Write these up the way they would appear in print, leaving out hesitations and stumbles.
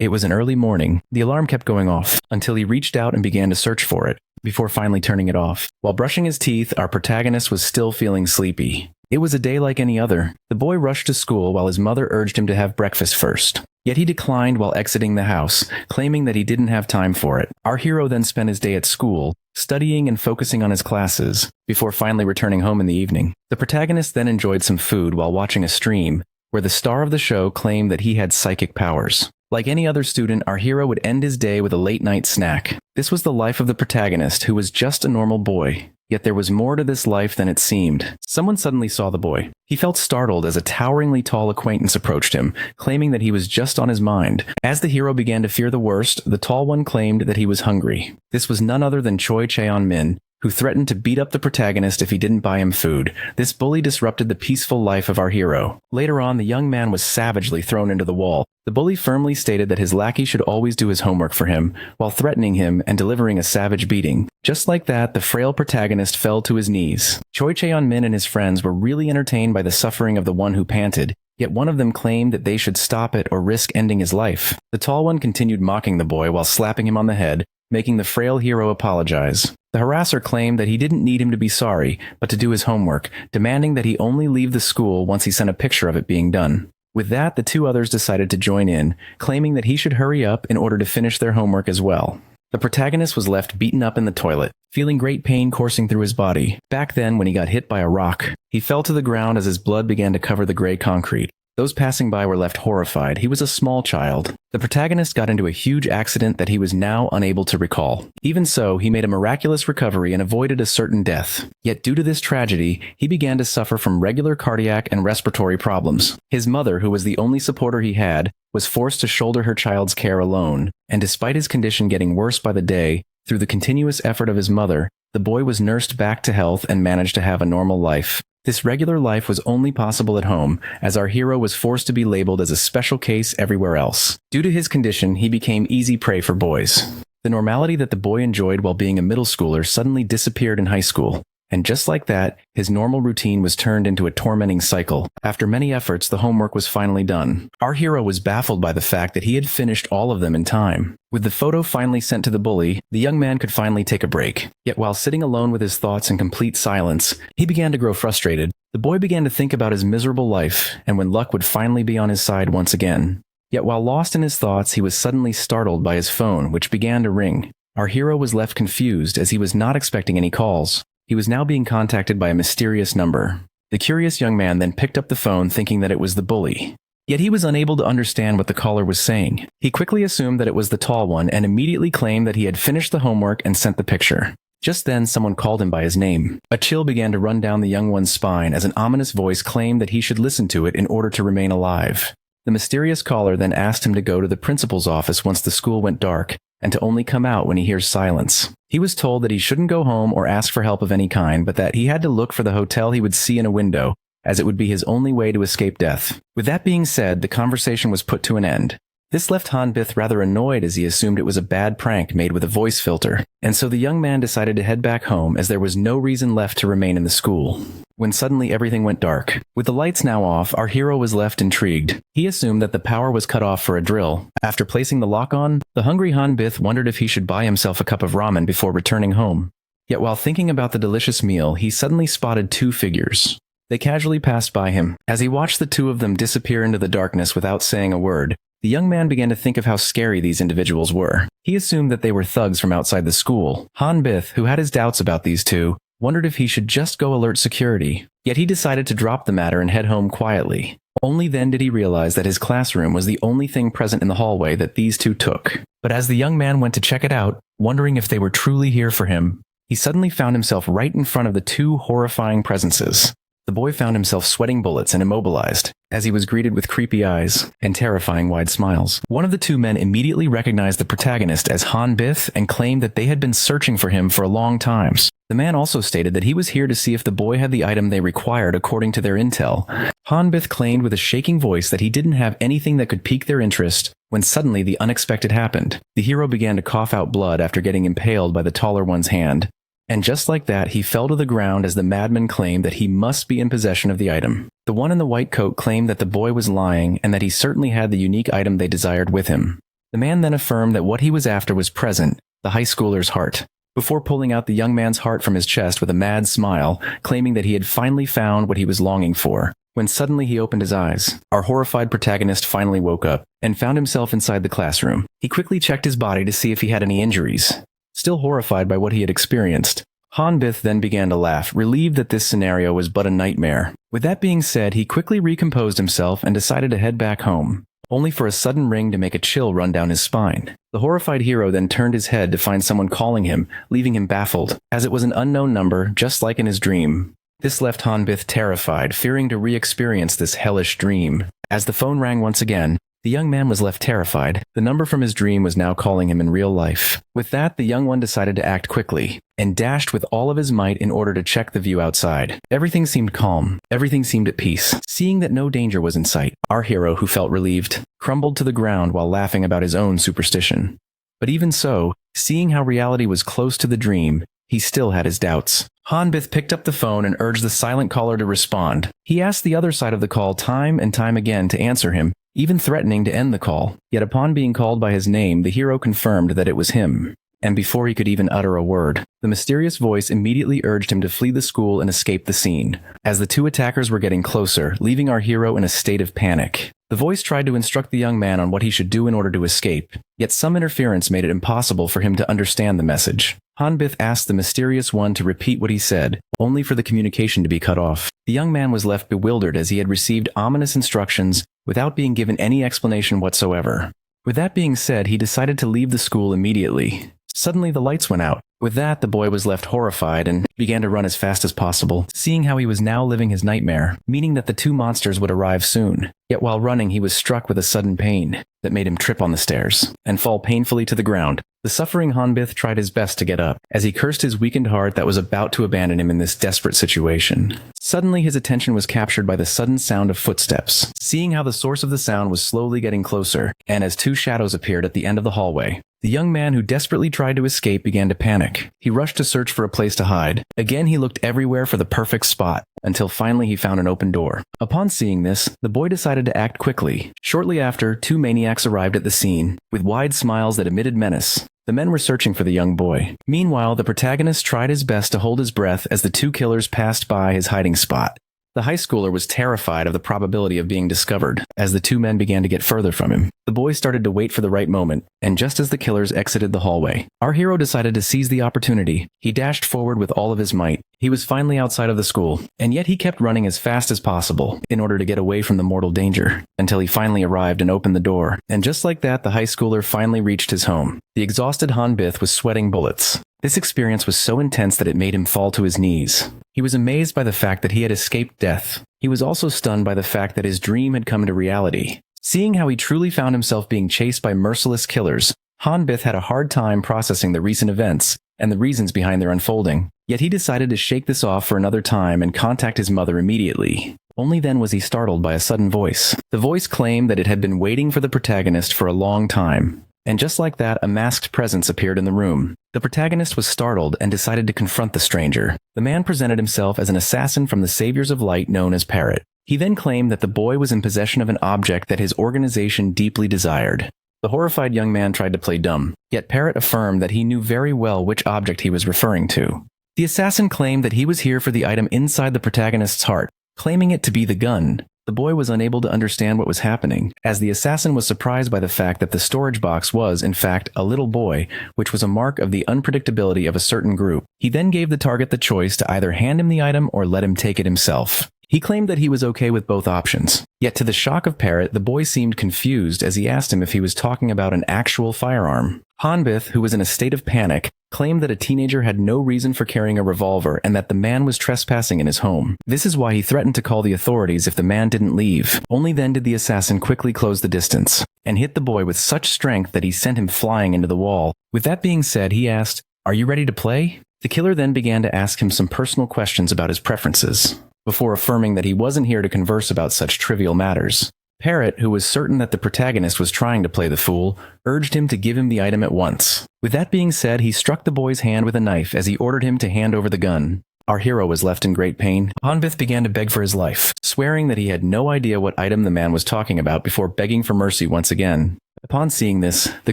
It was an early morning. The alarm kept going off until he reached out and began to search for it, before finally turning it off. While brushing his teeth, our protagonist was still feeling sleepy. It was a day like any other. The boy rushed to school while his mother urged him to have breakfast first. Yet he declined while exiting the house, claiming that he didn't have time for it. Our hero then spent his day at school, studying and focusing on his classes, before finally returning home in the evening. The protagonist then enjoyed some food while watching a stream, where the star of the show claimed that he had psychic powers. Like any other student, our hero would end his day with a late-night snack. This was the life of the protagonist, who was just a normal boy. Yet there was more to this life than it seemed. Someone suddenly saw the boy. He felt startled as a toweringly tall acquaintance approached him, claiming that he was just on his mind. As the hero began to fear the worst, the tall one claimed that he was hungry. This was none other than Choi Cheon-min, who threatened to beat up the protagonist if he didn't buy him food. This bully disrupted the peaceful life of our hero. Later on, the young man was savagely thrown into the wall. The bully firmly stated that his lackey should always do his homework for him, while threatening him and delivering a savage beating. Just like that, the frail protagonist fell to his knees. Choi Cheon-min and his friends were really entertained by the suffering of the one who panted, yet one of them claimed that they should stop it or risk ending his life. The tall one continued mocking the boy while slapping him on the head, making the frail hero apologize. The harasser claimed that he didn't need him to be sorry, but to do his homework, demanding that he only leave the school once he sent a picture of it being done. With that, the two others decided to join in, claiming that he should hurry up in order to finish their homework as well. The protagonist was left beaten up in the toilet, feeling great pain coursing through his body. Back then, when he got hit by a rock, he fell to the ground as his blood began to cover the gray concrete. Those passing by were left horrified. He was a small child. The protagonist got into a huge accident that he was now unable to recall. Even so, he made a miraculous recovery and avoided a certain death. Yet due to this tragedy, he began to suffer from regular cardiac and respiratory problems. His mother, who was the only supporter he had, was forced to shoulder her child's care alone. And despite his condition getting worse by the day, through the continuous effort of his mother, the boy was nursed back to health and managed to have a normal life. This regular life was only possible at home, as our hero was forced to be labeled as a special case everywhere else. Due to his condition, he became easy prey for boys. The normality that the boy enjoyed while being a middle schooler suddenly disappeared in high school. And just like that, his normal routine was turned into a tormenting cycle. After many efforts, the homework was finally done. Our hero was baffled by the fact that he had finished all of them in time. With the photo finally sent to the bully, the young man could finally take a break. Yet while sitting alone with his thoughts in complete silence, he began to grow frustrated. The boy began to think about his miserable life, and when luck would finally be on his side once again. Yet while lost in his thoughts, he was suddenly startled by his phone, which began to ring. Our hero was left confused as he was not expecting any calls. He was now being contacted by a mysterious number. The curious young man then picked up the phone thinking that it was the bully. Yet he was unable to understand what the caller was saying. He quickly assumed that it was the tall one and immediately claimed that he had finished the homework and sent the picture. Just then, someone called him by his name. A chill began to run down the young one's spine as an ominous voice claimed that he should listen to it in order to remain alive. The mysterious caller then asked him to go to the principal's office once the school went dark, and to only come out when he hears silence. He was told that he shouldn't go home or ask for help of any kind, but that he had to look for the hotel he would see in a window, as it would be his only way to escape death. With that being said, the conversation was put to an end. This left Hanbith rather annoyed as he assumed it was a bad prank made with a voice filter, and so the young man decided to head back home as there was no reason left to remain in the school. When suddenly everything went dark. With the lights now off, our hero was left intrigued. He assumed that the power was cut off for a drill. After placing the lock on, the hungry Hanbith wondered if he should buy himself a cup of ramen before returning home. Yet while thinking about the delicious meal, he suddenly spotted two figures. They casually passed by him. As he watched the two of them disappear into the darkness without saying a word, the young man began to think of how scary these individuals were. He assumed that they were thugs from outside the school. Hanbith, who had his doubts about these two, wondered if he should just go alert security. Yet he decided to drop the matter and head home quietly. Only then did he realize that his classroom was the only thing present in the hallway that these two took. But as the young man went to check it out, wondering if they were truly here for him, he suddenly found himself right in front of the two horrifying presences. The boy found himself sweating bullets and immobilized, as he was greeted with creepy eyes and terrifying wide smiles. One of the two men immediately recognized the protagonist as Hanbith and claimed that they had been searching for him for a long time. The man also stated that he was here to see if the boy had the item they required according to their intel. Hanbith claimed with a shaking voice that he didn't have anything that could pique their interest when suddenly the unexpected happened. The hero began to cough out blood after getting impaled by the taller one's hand. And just like that, he fell to the ground as the madman claimed that he must be in possession of the item. The one in the white coat claimed that the boy was lying and that he certainly had the unique item they desired with him. The man then affirmed that what he was after was present, the high schooler's heart, before pulling out the young man's heart from his chest with a mad smile, claiming that he had finally found what he was longing for. When suddenly he opened his eyes, our horrified protagonist finally woke up and found himself inside the classroom. He quickly checked his body to see if he had any injuries. Still horrified by what he had experienced, Hanbith then began to laugh, relieved that this scenario was but a nightmare. With that being said, he quickly recomposed himself and decided to head back home, only for a sudden ring to make a chill run down his spine. The horrified hero then turned his head to find someone calling him, leaving him baffled, as it was an unknown number, just like in his dream. This left Hanbith terrified, fearing to re-experience this hellish dream. As the phone rang once again, the young man was left terrified. The number from his dream was now calling him in real life. With that, the young one decided to act quickly, and dashed with all of his might in order to check the view outside. Everything seemed calm. Everything seemed at peace. Seeing that no danger was in sight, our hero, who felt relieved, crumbled to the ground while laughing about his own superstition. But even so, seeing how reality was close to the dream, he still had his doubts. Hanbith picked up the phone and urged the silent caller to respond. He asked the other side of the call time and time again to answer him, even threatening to end the call. Yet upon being called by his name, the hero confirmed that it was him. And before he could even utter a word, the mysterious voice immediately urged him to flee the school and escape the scene, as the two attackers were getting closer, leaving our hero in a state of panic. The voice tried to instruct the young man on what he should do in order to escape, yet some interference made it impossible for him to understand the message. Hanbith asked the mysterious one to repeat what he said, only for the communication to be cut off. The young man was left bewildered as he had received ominous instructions without being given any explanation whatsoever. With that being said, he decided to leave the school immediately. Suddenly the lights went out. With that, the boy was left horrified and began to run as fast as possible, seeing how he was now living his nightmare, meaning that the two monsters would arrive soon. Yet while running, he was struck with a sudden pain that made him trip on the stairs and fall painfully to the ground. The suffering Hanbith tried his best to get up, as he cursed his weakened heart that was about to abandon him in this desperate situation. Suddenly his attention was captured by the sudden sound of footsteps, seeing how the source of the sound was slowly getting closer, and as two shadows appeared at the end of the hallway. The young man who desperately tried to escape began to panic. He rushed to search for a place to hide. Again, he looked everywhere for the perfect spot, until finally he found an open door. Upon seeing this, the boy decided to act quickly. Shortly after, two maniacs arrived at the scene, with wide smiles that emitted menace. The men were searching for the young boy. Meanwhile, the protagonist tried his best to hold his breath as the two killers passed by his hiding spot. The high schooler was terrified of the probability of being discovered, as the two men began to get further from him. The boy started to wait for the right moment, and just as the killers exited the hallway, our hero decided to seize the opportunity. He dashed forward with all of his might. He was finally outside of the school, and yet he kept running as fast as possible in order to get away from the mortal danger, until he finally arrived and opened the door. And just like that, the high schooler finally reached his home. The exhausted Hanbith was sweating bullets. This experience was so intense that it made him fall to his knees. He was amazed by the fact that he had escaped death. He was also stunned by the fact that his dream had come into reality. Seeing how he truly found himself being chased by merciless killers, Hanbith had a hard time processing the recent events and the reasons behind their unfolding. Yet he decided to shake this off for another time and contact his mother immediately. Only then was he startled by a sudden voice. The voice claimed that it had been waiting for the protagonist for a long time. And just like that, a masked presence appeared in the room. The protagonist was startled and decided to confront the stranger. The man presented himself as an assassin from the Saviors of Light known as Parrot. He then claimed that the boy was in possession of an object that his organization deeply desired. The horrified young man tried to play dumb, yet Parrot affirmed that he knew very well which object he was referring to. The assassin claimed that he was here for the item inside the protagonist's heart, claiming it to be the gun. The boy was unable to understand what was happening, as the assassin was surprised by the fact that the storage box was, in fact, a little boy, which was a mark of the unpredictability of a certain group. He then gave the target the choice to either hand him the item or let him take it himself. He claimed that he was okay with both options. Yet to the shock of Parrot, the boy seemed confused as he asked him if he was talking about an actual firearm. Hanbith, who was in a state of panic, claimed that a teenager had no reason for carrying a revolver and that the man was trespassing in his home. This is why he threatened to call the authorities if the man didn't leave. Only then did the assassin quickly close the distance and hit the boy with such strength that he sent him flying into the wall. With that being said, he asked, "Are you ready to play?" The killer then began to ask him some personal questions about his preferences, before affirming that he wasn't here to converse about such trivial matters. Parrot, who was certain that the protagonist was trying to play the fool, urged him to give him the item at once. With that being said, he struck the boy's hand with a knife as he ordered him to hand over the gun. Our hero was left in great pain. Hanbith began to beg for his life, swearing that he had no idea what item the man was talking about before begging for mercy once again. Upon seeing this, the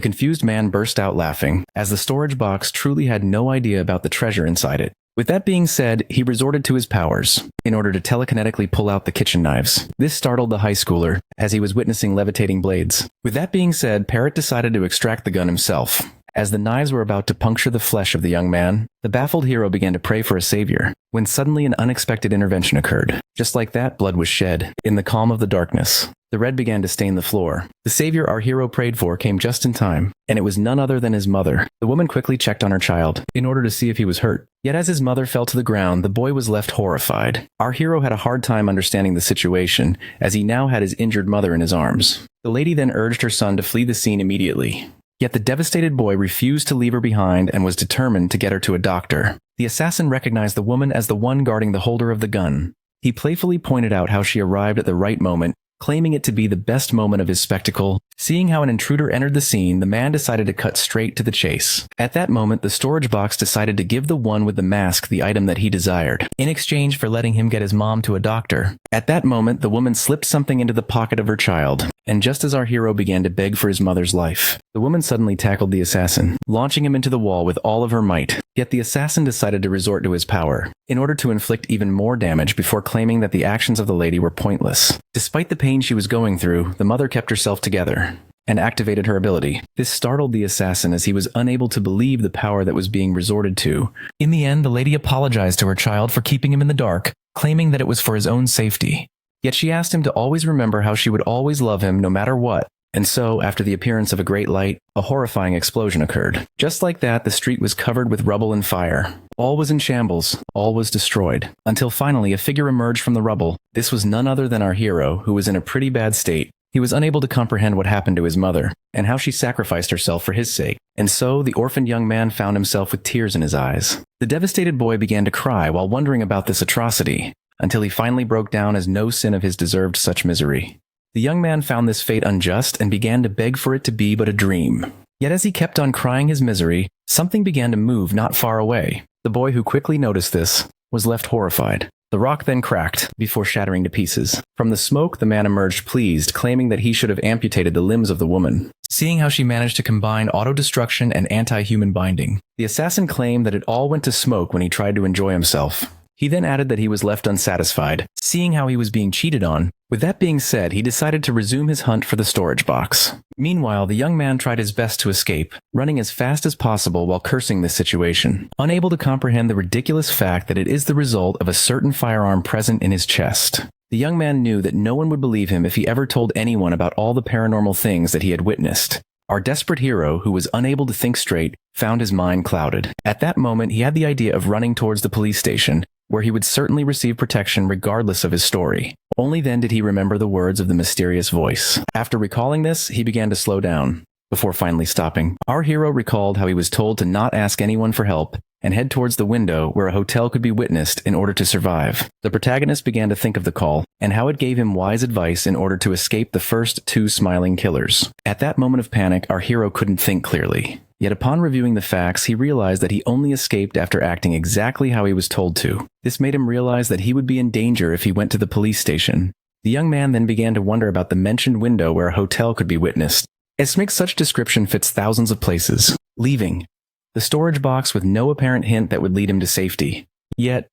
confused man burst out laughing, as the storage box truly had no idea about the treasure inside it. With that being said, he resorted to his powers in order to telekinetically pull out the kitchen knives. This startled the high schooler, as he was witnessing levitating blades. With that being said, Parrot decided to extract the gun himself. As the knives were about to puncture the flesh of the young man, the baffled hero began to pray for a savior, when suddenly an unexpected intervention occurred. Just like that, blood was shed. In the calm of the darkness, the red began to stain the floor. The savior our hero prayed for came just in time, and it was none other than his mother. The woman quickly checked on her child, in order to see if he was hurt. Yet as his mother fell to the ground, the boy was left horrified. Our hero had a hard time understanding the situation, as he now had his injured mother in his arms. The lady then urged her son to flee the scene immediately. Yet the devastated boy refused to leave her behind and was determined to get her to a doctor. The assassin recognized the woman as the one guarding the holder of the gun. He playfully pointed out how she arrived at the right moment, claiming it to be the best moment of his spectacle. Seeing how an intruder entered the scene, the man decided to cut straight to the chase. At that moment, the storage box decided to give the one with the mask the item that he desired, in exchange for letting him get his mom to a doctor. At that moment, the woman slipped something into the pocket of her child, and just as our hero began to beg for his mother's life, the woman suddenly tackled the assassin, launching him into the wall with all of her might. Yet the assassin decided to resort to his power, in order to inflict even more damage before claiming that the actions of the lady were pointless. Despite the pain she was going through, the mother kept herself together and activated her ability. This startled the assassin as he was unable to believe the power that was being resorted to. In the end, the lady apologized to her child for keeping him in the dark, claiming that it was for his own safety. Yet she asked him to always remember how she would always love him no matter what. And so, after the appearance of a great light, a horrifying explosion occurred. Just like that, the street was covered with rubble and fire. All was in shambles, all was destroyed, until finally a figure emerged from the rubble. This was none other than our hero, who was in a pretty bad state. He was unable to comprehend what happened to his mother, and how she sacrificed herself for his sake. And so, the orphaned young man found himself with tears in his eyes. The devastated boy began to cry while wondering about this atrocity, until he finally broke down as no sin of his deserved such misery. The young man found this fate unjust and began to beg for it to be but a dream. Yet as he kept on crying his misery, something began to move not far away. The boy, who quickly noticed this, was left horrified. The rock then cracked, before shattering to pieces. From the smoke, the man emerged pleased, claiming that he should have amputated the limbs of the woman. Seeing how she managed to combine auto-destruction and anti-human binding, the assassin claimed that it all went to smoke when he tried to enjoy himself. He then added that he was left unsatisfied, seeing how he was being cheated on. With that being said, he decided to resume his hunt for the storage box. Meanwhile, the young man tried his best to escape, running as fast as possible while cursing this situation, unable to comprehend the ridiculous fact that it is the result of a certain firearm present in his chest. The young man knew that no one would believe him if he ever told anyone about all the paranormal things that he had witnessed. Our desperate hero, who was unable to think straight, found his mind clouded. At that moment, he had the idea of running towards the police station, where he would certainly receive protection regardless of his story. Only then did he remember the words of the mysterious voice. After recalling this, he began to slow down, before finally stopping. Our hero recalled how he was told to not ask anyone for help, and head towards the window where a hotel could be witnessed in order to survive. The protagonist began to think of the call, and how it gave him wise advice in order to escape the first two smiling killers. At that moment of panic, our hero couldn't think clearly. Yet upon reviewing the facts, he realized that he only escaped after acting exactly how he was told to. This made him realize that he would be in danger if he went to the police station. The young man then began to wonder about the mentioned window where a hotel could be witnessed. As makes such description fits thousands of places. Leaving the storage box with no apparent hint that would lead him to safety. Yet,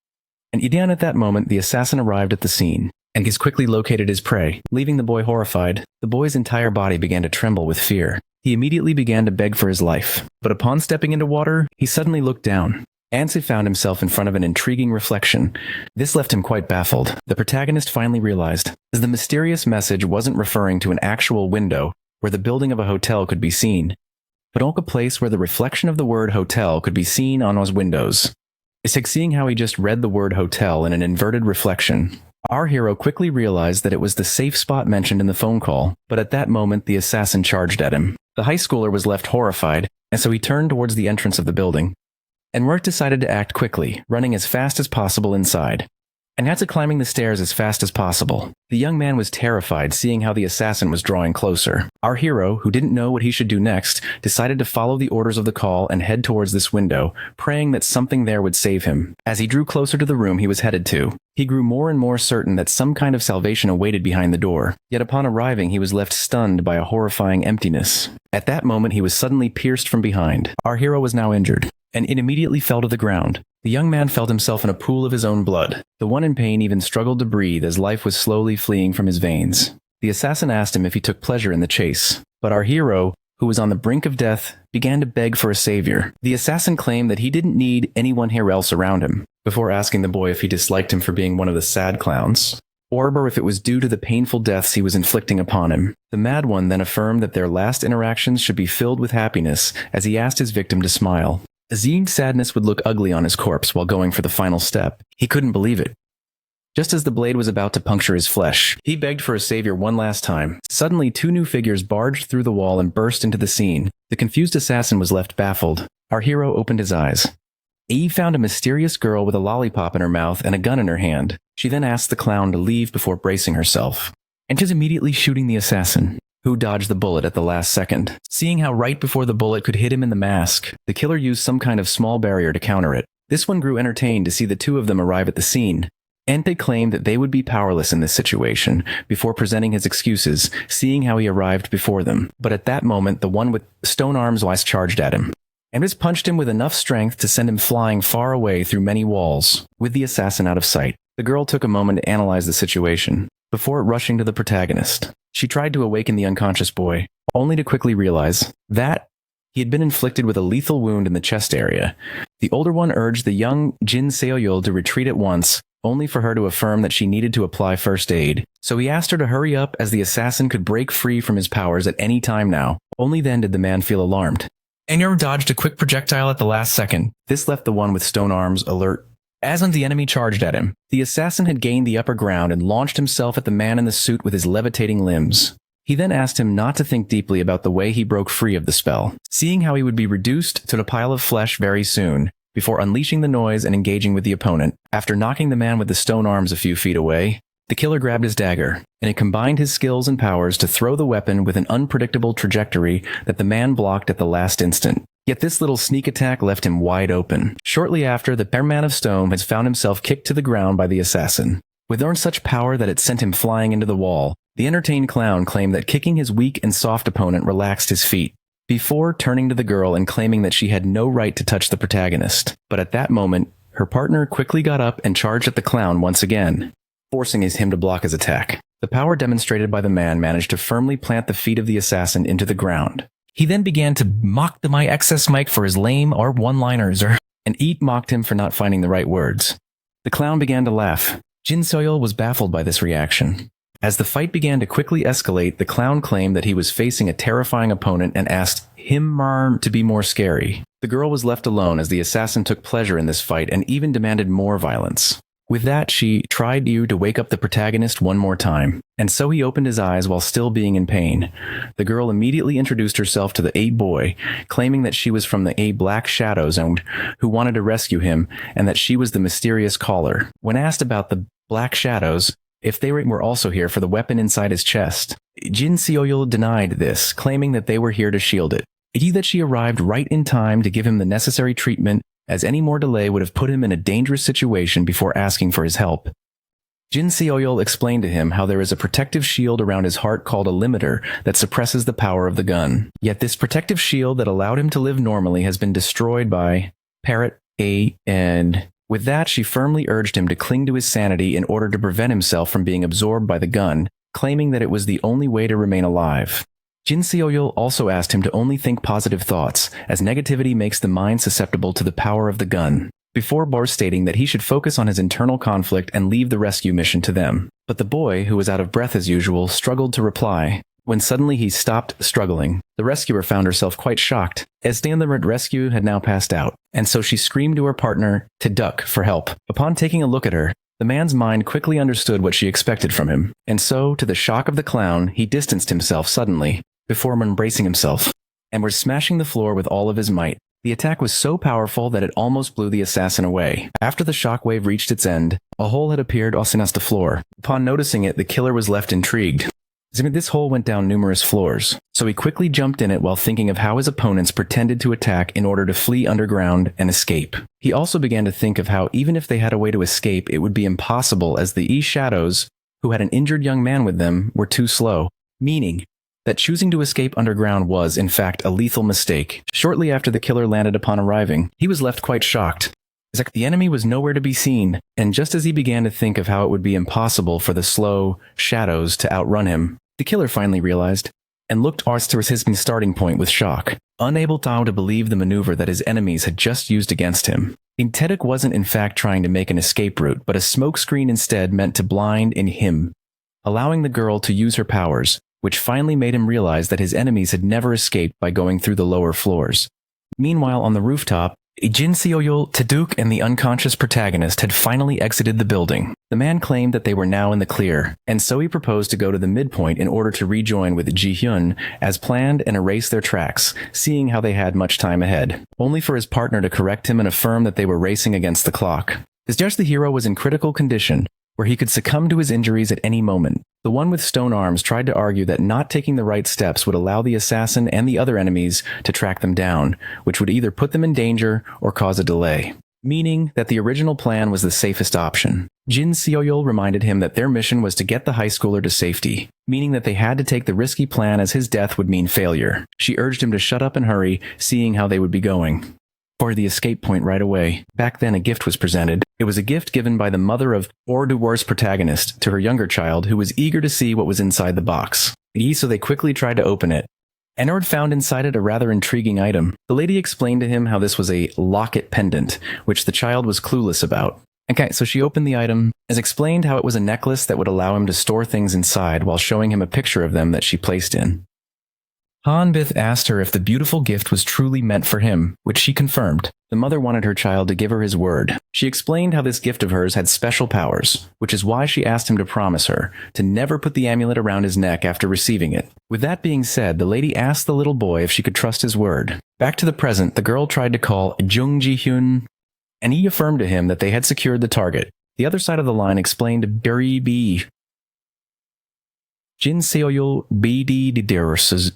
and again at that moment, the assassin arrived at the scene, and as quickly located his prey. Leaving the boy horrified, the boy's entire body began to tremble with fear. He immediately began to beg for his life, but upon stepping into water, he suddenly looked down. Ansi found himself in front of an intriguing reflection. This left him quite baffled. The protagonist finally realized, as the mysterious message wasn't referring to an actual window where the building of a hotel could be seen, but only a place where the reflection of the word hotel could be seen on those windows. It's like seeing how he just read the word hotel in an inverted reflection. Our hero quickly realized that it was the safe spot mentioned in the phone call, but at that moment the assassin charged at him. The high schooler was left horrified, and so he turned towards the entrance of the building. And Rourke decided to act quickly, running as fast as possible inside. and got to climbing the stairs as fast as possible. The young man was terrified seeing how the assassin was drawing closer. Our hero, who didn't know what he should do next, decided to follow the orders of the call and head towards this window, praying that something there would save him. As he drew closer to the room he was headed to, he grew more and more certain that some kind of salvation awaited behind the door. Yet upon arriving, he was left stunned by a horrifying emptiness. At that moment, he was suddenly pierced from behind. Our hero was now injured, and it immediately fell to the ground. The young man felt himself in a pool of his own blood. The one in pain even struggled to breathe as life was slowly fleeing from his veins. The assassin asked him if he took pleasure in the chase, but our hero, who was on the brink of death, began to beg for a savior. The assassin claimed that he didn't need anyone here else around him, before asking the boy if he disliked him for being one of the sad clowns, or if it was due to the painful deaths he was inflicting upon him. The mad one then affirmed that their last interactions should be filled with happiness as he asked his victim to smile. Seeing sadness would look ugly on his corpse while going for the final step. He couldn't believe it. Just as the blade was about to puncture his flesh, he begged for a savior one last time. Suddenly, two new figures barged through the wall and burst into the scene. The confused assassin was left baffled. Our hero opened his eyes. Eve found a mysterious girl with a lollipop in her mouth and a gun in her hand. She then asked the clown to leave before bracing herself, and just immediately shooting the assassin, who dodged the bullet at the last second. Seeing how right before the bullet could hit him in the mask, the killer used some kind of small barrier to counter it. This one grew entertained to see the two of them arrive at the scene, and they claimed that they would be powerless in this situation before presenting his excuses, seeing how he arrived before them. But at that moment, the one with stone arms charged at him, and just punched him with enough strength to send him flying far away through many walls, with the assassin out of sight. The girl took a moment to analyze the situation, before rushing to the protagonist. She tried to awaken the unconscious boy, only to quickly realize that he had been inflicted with a lethal wound in the chest area. The older one urged the young Jin Seoyul to retreat at once, only for her to affirm that she needed to apply first aid. So he asked her to hurry up as the assassin could break free from his powers at any time now. Only then did the man feel alarmed. Enro dodged a quick projectile at the last second. This left the one with stone arms alert. As the enemy charged at him, the assassin had gained the upper ground and launched himself at the man in the suit with his levitating limbs. He then asked him not to think deeply about the way he broke free of the spell, seeing how he would be reduced to a pile of flesh very soon, before unleashing the noise and engaging with the opponent. After knocking the man with the stone arms a few feet away, the killer grabbed his dagger, and it combined his skills and powers to throw the weapon with an unpredictable trajectory that the man blocked at the last instant. Yet this little sneak attack left him wide open. Shortly after, the pair man of stone has found himself kicked to the ground by the assassin. With such power that it sent him flying into the wall, the entertained clown claimed that kicking his weak and soft opponent relaxed his feet, before turning to the girl and claiming that she had no right to touch the protagonist. But at that moment, her partner quickly got up and charged at the clown once again, forcing him to block his attack. The power demonstrated by the man managed to firmly plant the feet of the assassin into the ground. He then began to mock the My Excess Mike for his lame or one-liners, and Eat mocked him for not finding the right words. The clown began to laugh. Jin Soyul was baffled by this reaction. As the fight began to quickly escalate, the clown claimed that he was facing a terrifying opponent and asked him to be more scary. The girl was left alone as the assassin took pleasure in this fight and even demanded more violence. With that, she tried to wake up the protagonist one more time, and so he opened his eyes while still being in pain. The girl immediately introduced herself to the A boy, claiming that she was from the A Black Shadows and who wanted to rescue him, and that she was the mysterious caller. When asked about the Black Shadows, if they were also here for the weapon inside his chest, Jin Seoyul denied this, claiming that they were here to shield it. That she arrived right in time to give him the necessary treatment, as any more delay would have put him in a dangerous situation before asking for his help. Jin Seoyul explained to him how there is a protective shield around his heart called a limiter that suppresses the power of the gun. Yet this protective shield that allowed him to live normally has been destroyed by Parrot A, and with that she firmly urged him to cling to his sanity in order to prevent himself from being absorbed by the gun, claiming that it was the only way to remain alive. Jin Seoyul also asked him to only think positive thoughts, as negativity makes the mind susceptible to the power of the gun, before stating that he should focus on his internal conflict and leave the rescue mission to them. But the boy, who was out of breath as usual, struggled to reply, when suddenly he stopped struggling. The rescuer found herself quite shocked, as the rescue had now passed out, and so she screamed to her partner to duck for help. Upon taking a look at her, the man's mind quickly understood what she expected from him, and so, to the shock of the clown, he distanced himself suddenly, before embracing himself, and was smashing the floor with all of his might. The attack was so powerful that it almost blew the assassin away. After the shockwave reached its end, a hole had appeared across the floor. Upon noticing it, the killer was left intrigued. This hole went down numerous floors, so he quickly jumped in it while thinking of how his opponents pretended to attack in order to flee underground and escape. He also began to think of how even if they had a way to escape, it would be impossible as the shadows, who had an injured young man with them, were too slow, meaning that choosing to escape underground was, in fact, a lethal mistake. Shortly after the killer landed upon arriving, he was left quite shocked. The enemy was nowhere to be seen, and just as he began to think of how it would be impossible for the slow shadows to outrun him, the killer finally realized, and looked towards his starting point with shock, unable now to believe the maneuver that his enemies had just used against him. Tedek wasn't in fact trying to make an escape route, but a smokescreen instead meant to blind in him, allowing the girl to use her powers, which finally made him realize that his enemies had never escaped by going through the lower floors. Meanwhile, on the rooftop, Jin Seoyul, Taduk, and the unconscious protagonist had finally exited the building. The man claimed that they were now in the clear, and so he proposed to go to the midpoint in order to rejoin with Ji-hyun as planned and erase their tracks, seeing how they had much time ahead, only for his partner to correct him and affirm that they were racing against the clock. As just the hero was in critical condition, where he could succumb to his injuries at any moment. The one with stone arms tried to argue that not taking the right steps would allow the assassin and the other enemies to track them down, which would either put them in danger or cause a delay, meaning that the original plan was the safest option. Jin Seoyul reminded him that their mission was to get the high schooler to safety, meaning that they had to take the risky plan as his death would mean failure. She urged him to shut up and hurry, seeing how they would be going for the escape point right away. Back then, a gift was presented. It was a gift given by the mother of Orduwar's protagonist to her younger child, who was eager to see what was inside the box. So they quickly tried to open it. Enord found inside it a rather intriguing item. The lady explained to him how this was a locket pendant, which the child was clueless about. Okay, so she opened the item, as explained how it was a necklace that would allow him to store things inside while showing him a picture of them that she placed in. Hanbith asked her if the beautiful gift was truly meant for him, which she confirmed. The mother wanted her child to give her his word. She explained how this gift of hers had special powers, which is why she asked him to promise her to never put the amulet around his neck after receiving it. With that being said, the lady asked the little boy if she could trust his word. Back to the present, the girl tried to call Jung Ji-hyun, and he affirmed to him that they had secured the target. The other side of the line explained to Buri B. Jin Seoyul BD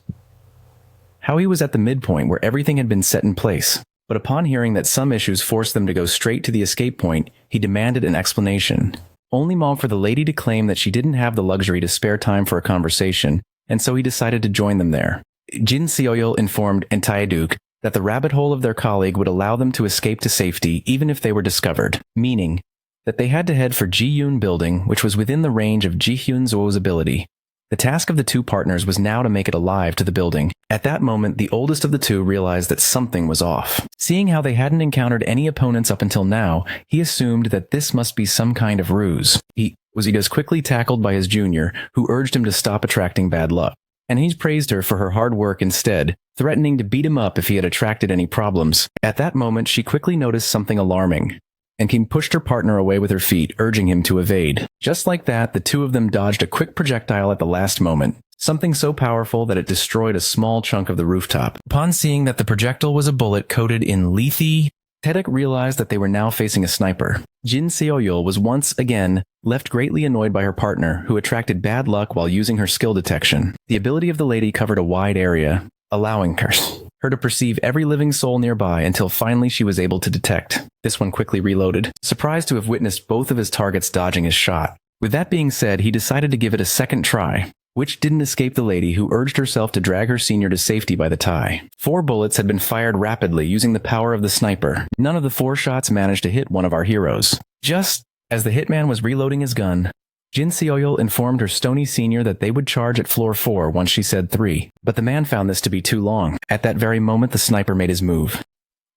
how he was at the midpoint where everything had been set in place, but upon hearing that some issues forced them to go straight to the escape point, he demanded an explanation. Only for the lady to claim that she didn't have the luxury to spare time for a conversation, and so he decided to join them there. Jin Seoyul informed Taeduk that the rabbit hole of their colleague would allow them to escape to safety even if they were discovered, meaning that they had to head for Ji-hyun building, which was within the range of Ji-hyun's ability. The task of the two partners was now to make it alive to the building. At that moment, the oldest of the two realized that something was off. Seeing how they hadn't encountered any opponents up until now, he assumed that this must be some kind of ruse. He was quickly tackled by his junior, who urged him to stop attracting bad luck. And he praised her for her hard work instead, threatening to beat him up if he had attracted any problems. At that moment, she quickly noticed something alarming, and Kim pushed her partner away with her feet, urging him to evade. Just like that, the two of them dodged a quick projectile at the last moment, something so powerful that it destroyed a small chunk of the rooftop. Upon seeing that the projectile was a bullet coated in lethe, Tedek realized that they were now facing a sniper. Jin Seoyul was once again left greatly annoyed by her partner, who attracted bad luck while using her skill detection. The ability of the lady covered a wide area, allowing her to perceive every living soul nearby until finally she was able to detect. This one quickly reloaded, surprised to have witnessed both of his targets dodging his shot. With that being said, he decided to give it a second try, which didn't escape the lady, who urged herself to drag her senior to safety by the tie. 4 bullets had been fired rapidly using the power of the sniper. None of the 4 shots managed to hit one of our heroes. Just as the hitman was reloading his gun, Jin Seoyul informed her stony senior that they would charge at floor 4 once she said 3, but the man found this to be too long. At that very moment, the sniper made his move.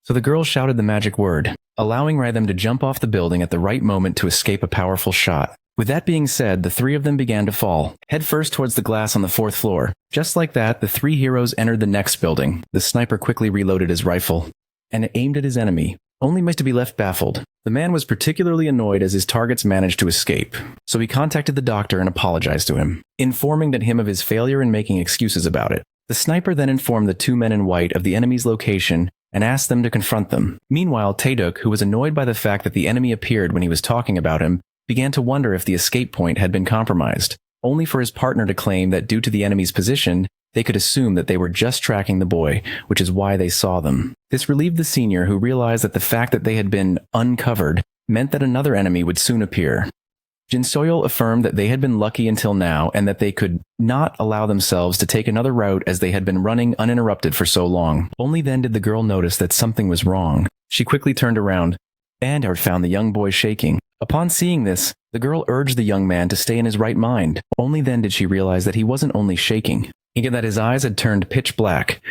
So the girl shouted the magic word, allowing them to jump off the building at the right moment to escape a powerful shot. With that being said, the 3 of them began to fall, headfirst towards the glass on the 4th floor. Just like that, the 3 heroes entered the next building. The sniper quickly reloaded his rifle and aimed at his enemy, only to be left baffled. The man was particularly annoyed as his targets managed to escape, so he contacted the doctor and apologized to him, informing him of his failure and making excuses about it. The sniper then informed the 2 men in white of the enemy's location and asked them to confront them. Meanwhile, Taeduk, who was annoyed by the fact that the enemy appeared when he was talking about him, began to wonder if the escape point had been compromised, only for his partner to claim that due to the enemy's position, they could assume that they were just tracking the boy, which is why they saw them. This relieved the senior, who realized that the fact that they had been uncovered meant that another enemy would soon appear. Jin Soyeol affirmed that they had been lucky until now and that they could not allow themselves to take another route as they had been running uninterrupted for so long. Only then did the girl notice that something was wrong. She quickly turned around and found the young boy shaking. Upon seeing this, the girl urged the young man to stay in his right mind. Only then did she realize that he wasn't only shaking, and that his eyes had turned pitch black,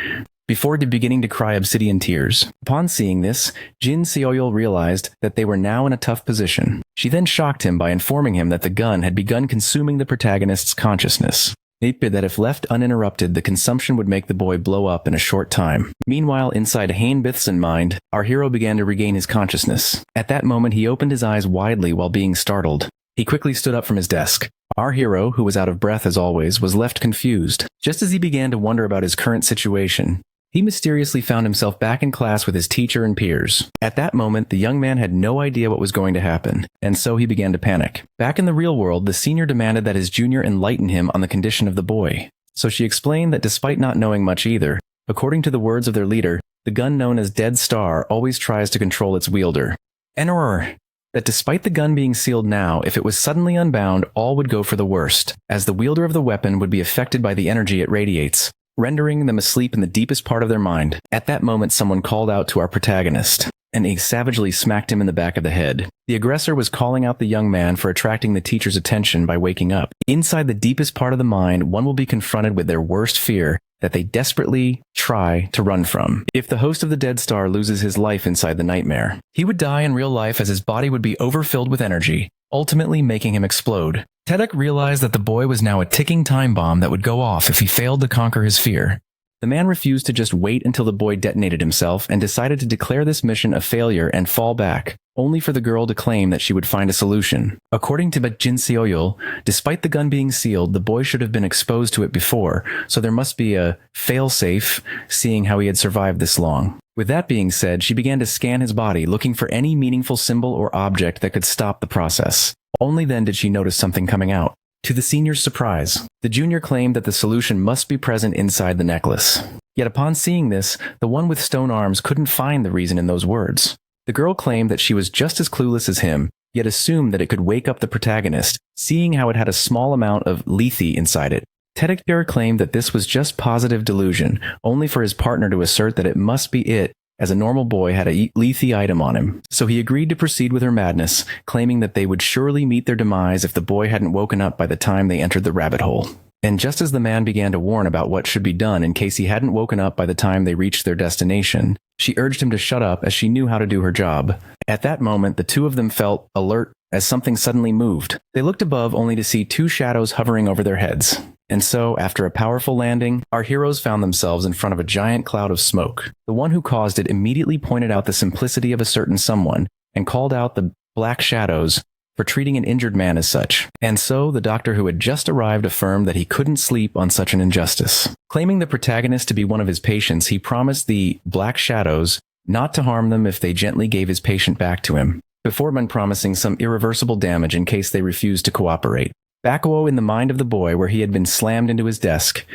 before beginning to cry obsidian tears. Upon seeing this, Jin Seoyol realized that they were now in a tough position. She then shocked him by informing him that the gun had begun consuming the protagonist's consciousness. That if left uninterrupted, the consumption would make the boy blow up in a short time. Meanwhile, inside Hain Bith's mind, our hero began to regain his consciousness. At that moment, he opened his eyes widely while being startled. He quickly stood up from his desk. Our hero, who was out of breath as always, was left confused. Just as he began to wonder about his current situation, he mysteriously found himself back in class with his teacher and peers. At that moment, the young man had no idea what was going to happen, and so he began to panic. Back in the real world, the senior demanded that his junior enlighten him on the condition of the boy. So she explained that despite not knowing much either, according to the words of their leader, the gun known as Dead Star always tries to control its wielder. Enro. That despite the gun being sealed now, if it was suddenly unbound, all would go for the worst, as the wielder of the weapon would be affected by the energy it radiates, rendering them asleep in the deepest part of their mind. At that moment, someone called out to our protagonist, and he savagely smacked him in the back of the head. The aggressor was calling out the young man for attracting the teacher's attention by waking up. Inside the deepest part of the mind, one will be confronted with their worst fear that they desperately try to run from. If the host of the Dead Star loses his life inside the nightmare, he would die in real life as his body would be overfilled with energy, ultimately making him explode. Taeduk realized that the boy was now a ticking time bomb that would go off if he failed to conquer his fear. The man refused to just wait until the boy detonated himself and decided to declare this mission a failure and fall back, only for the girl to claim that she would find a solution. According to Jin Seoyol, despite the gun being sealed, the boy should have been exposed to it before, so there must be a fail-safe, seeing how he had survived this long. With that being said, she began to scan his body, looking for any meaningful symbol or object that could stop the process. Only then did she notice something coming out. To the senior's surprise, the junior claimed that the solution must be present inside the necklace. Yet upon seeing this, the one with stone arms couldn't find the reason in those words. The girl claimed that she was just as clueless as him, yet assumed that it could wake up the protagonist, seeing how it had a small amount of lethe inside it. Taeduk claimed that this was just positive delusion, only for his partner to assert that it must be it, as a normal boy had a lethe item on him. So he agreed to proceed with her madness, claiming that they would surely meet their demise if the boy hadn't woken up by the time they entered the rabbit hole. And just as the man began to warn about what should be done in case he hadn't woken up by the time they reached their destination, she urged him to shut up as she knew how to do her job. At that moment, the two of them felt alert as something suddenly moved. They looked above only to see two shadows hovering over their heads. And so, after a powerful landing, our heroes found themselves in front of a giant cloud of smoke. The one who caused it immediately pointed out the simplicity of a certain someone and called out the black shadows for treating an injured man as such. And so, the doctor who had just arrived affirmed that he couldn't sleep on such an injustice. Claiming the protagonist to be one of his patients, he promised the black shadows not to harm them if they gently gave his patient back to him, before promising some irreversible damage in case they refused to cooperate. Bakuo in the mind of the boy where he had been slammed into his desk,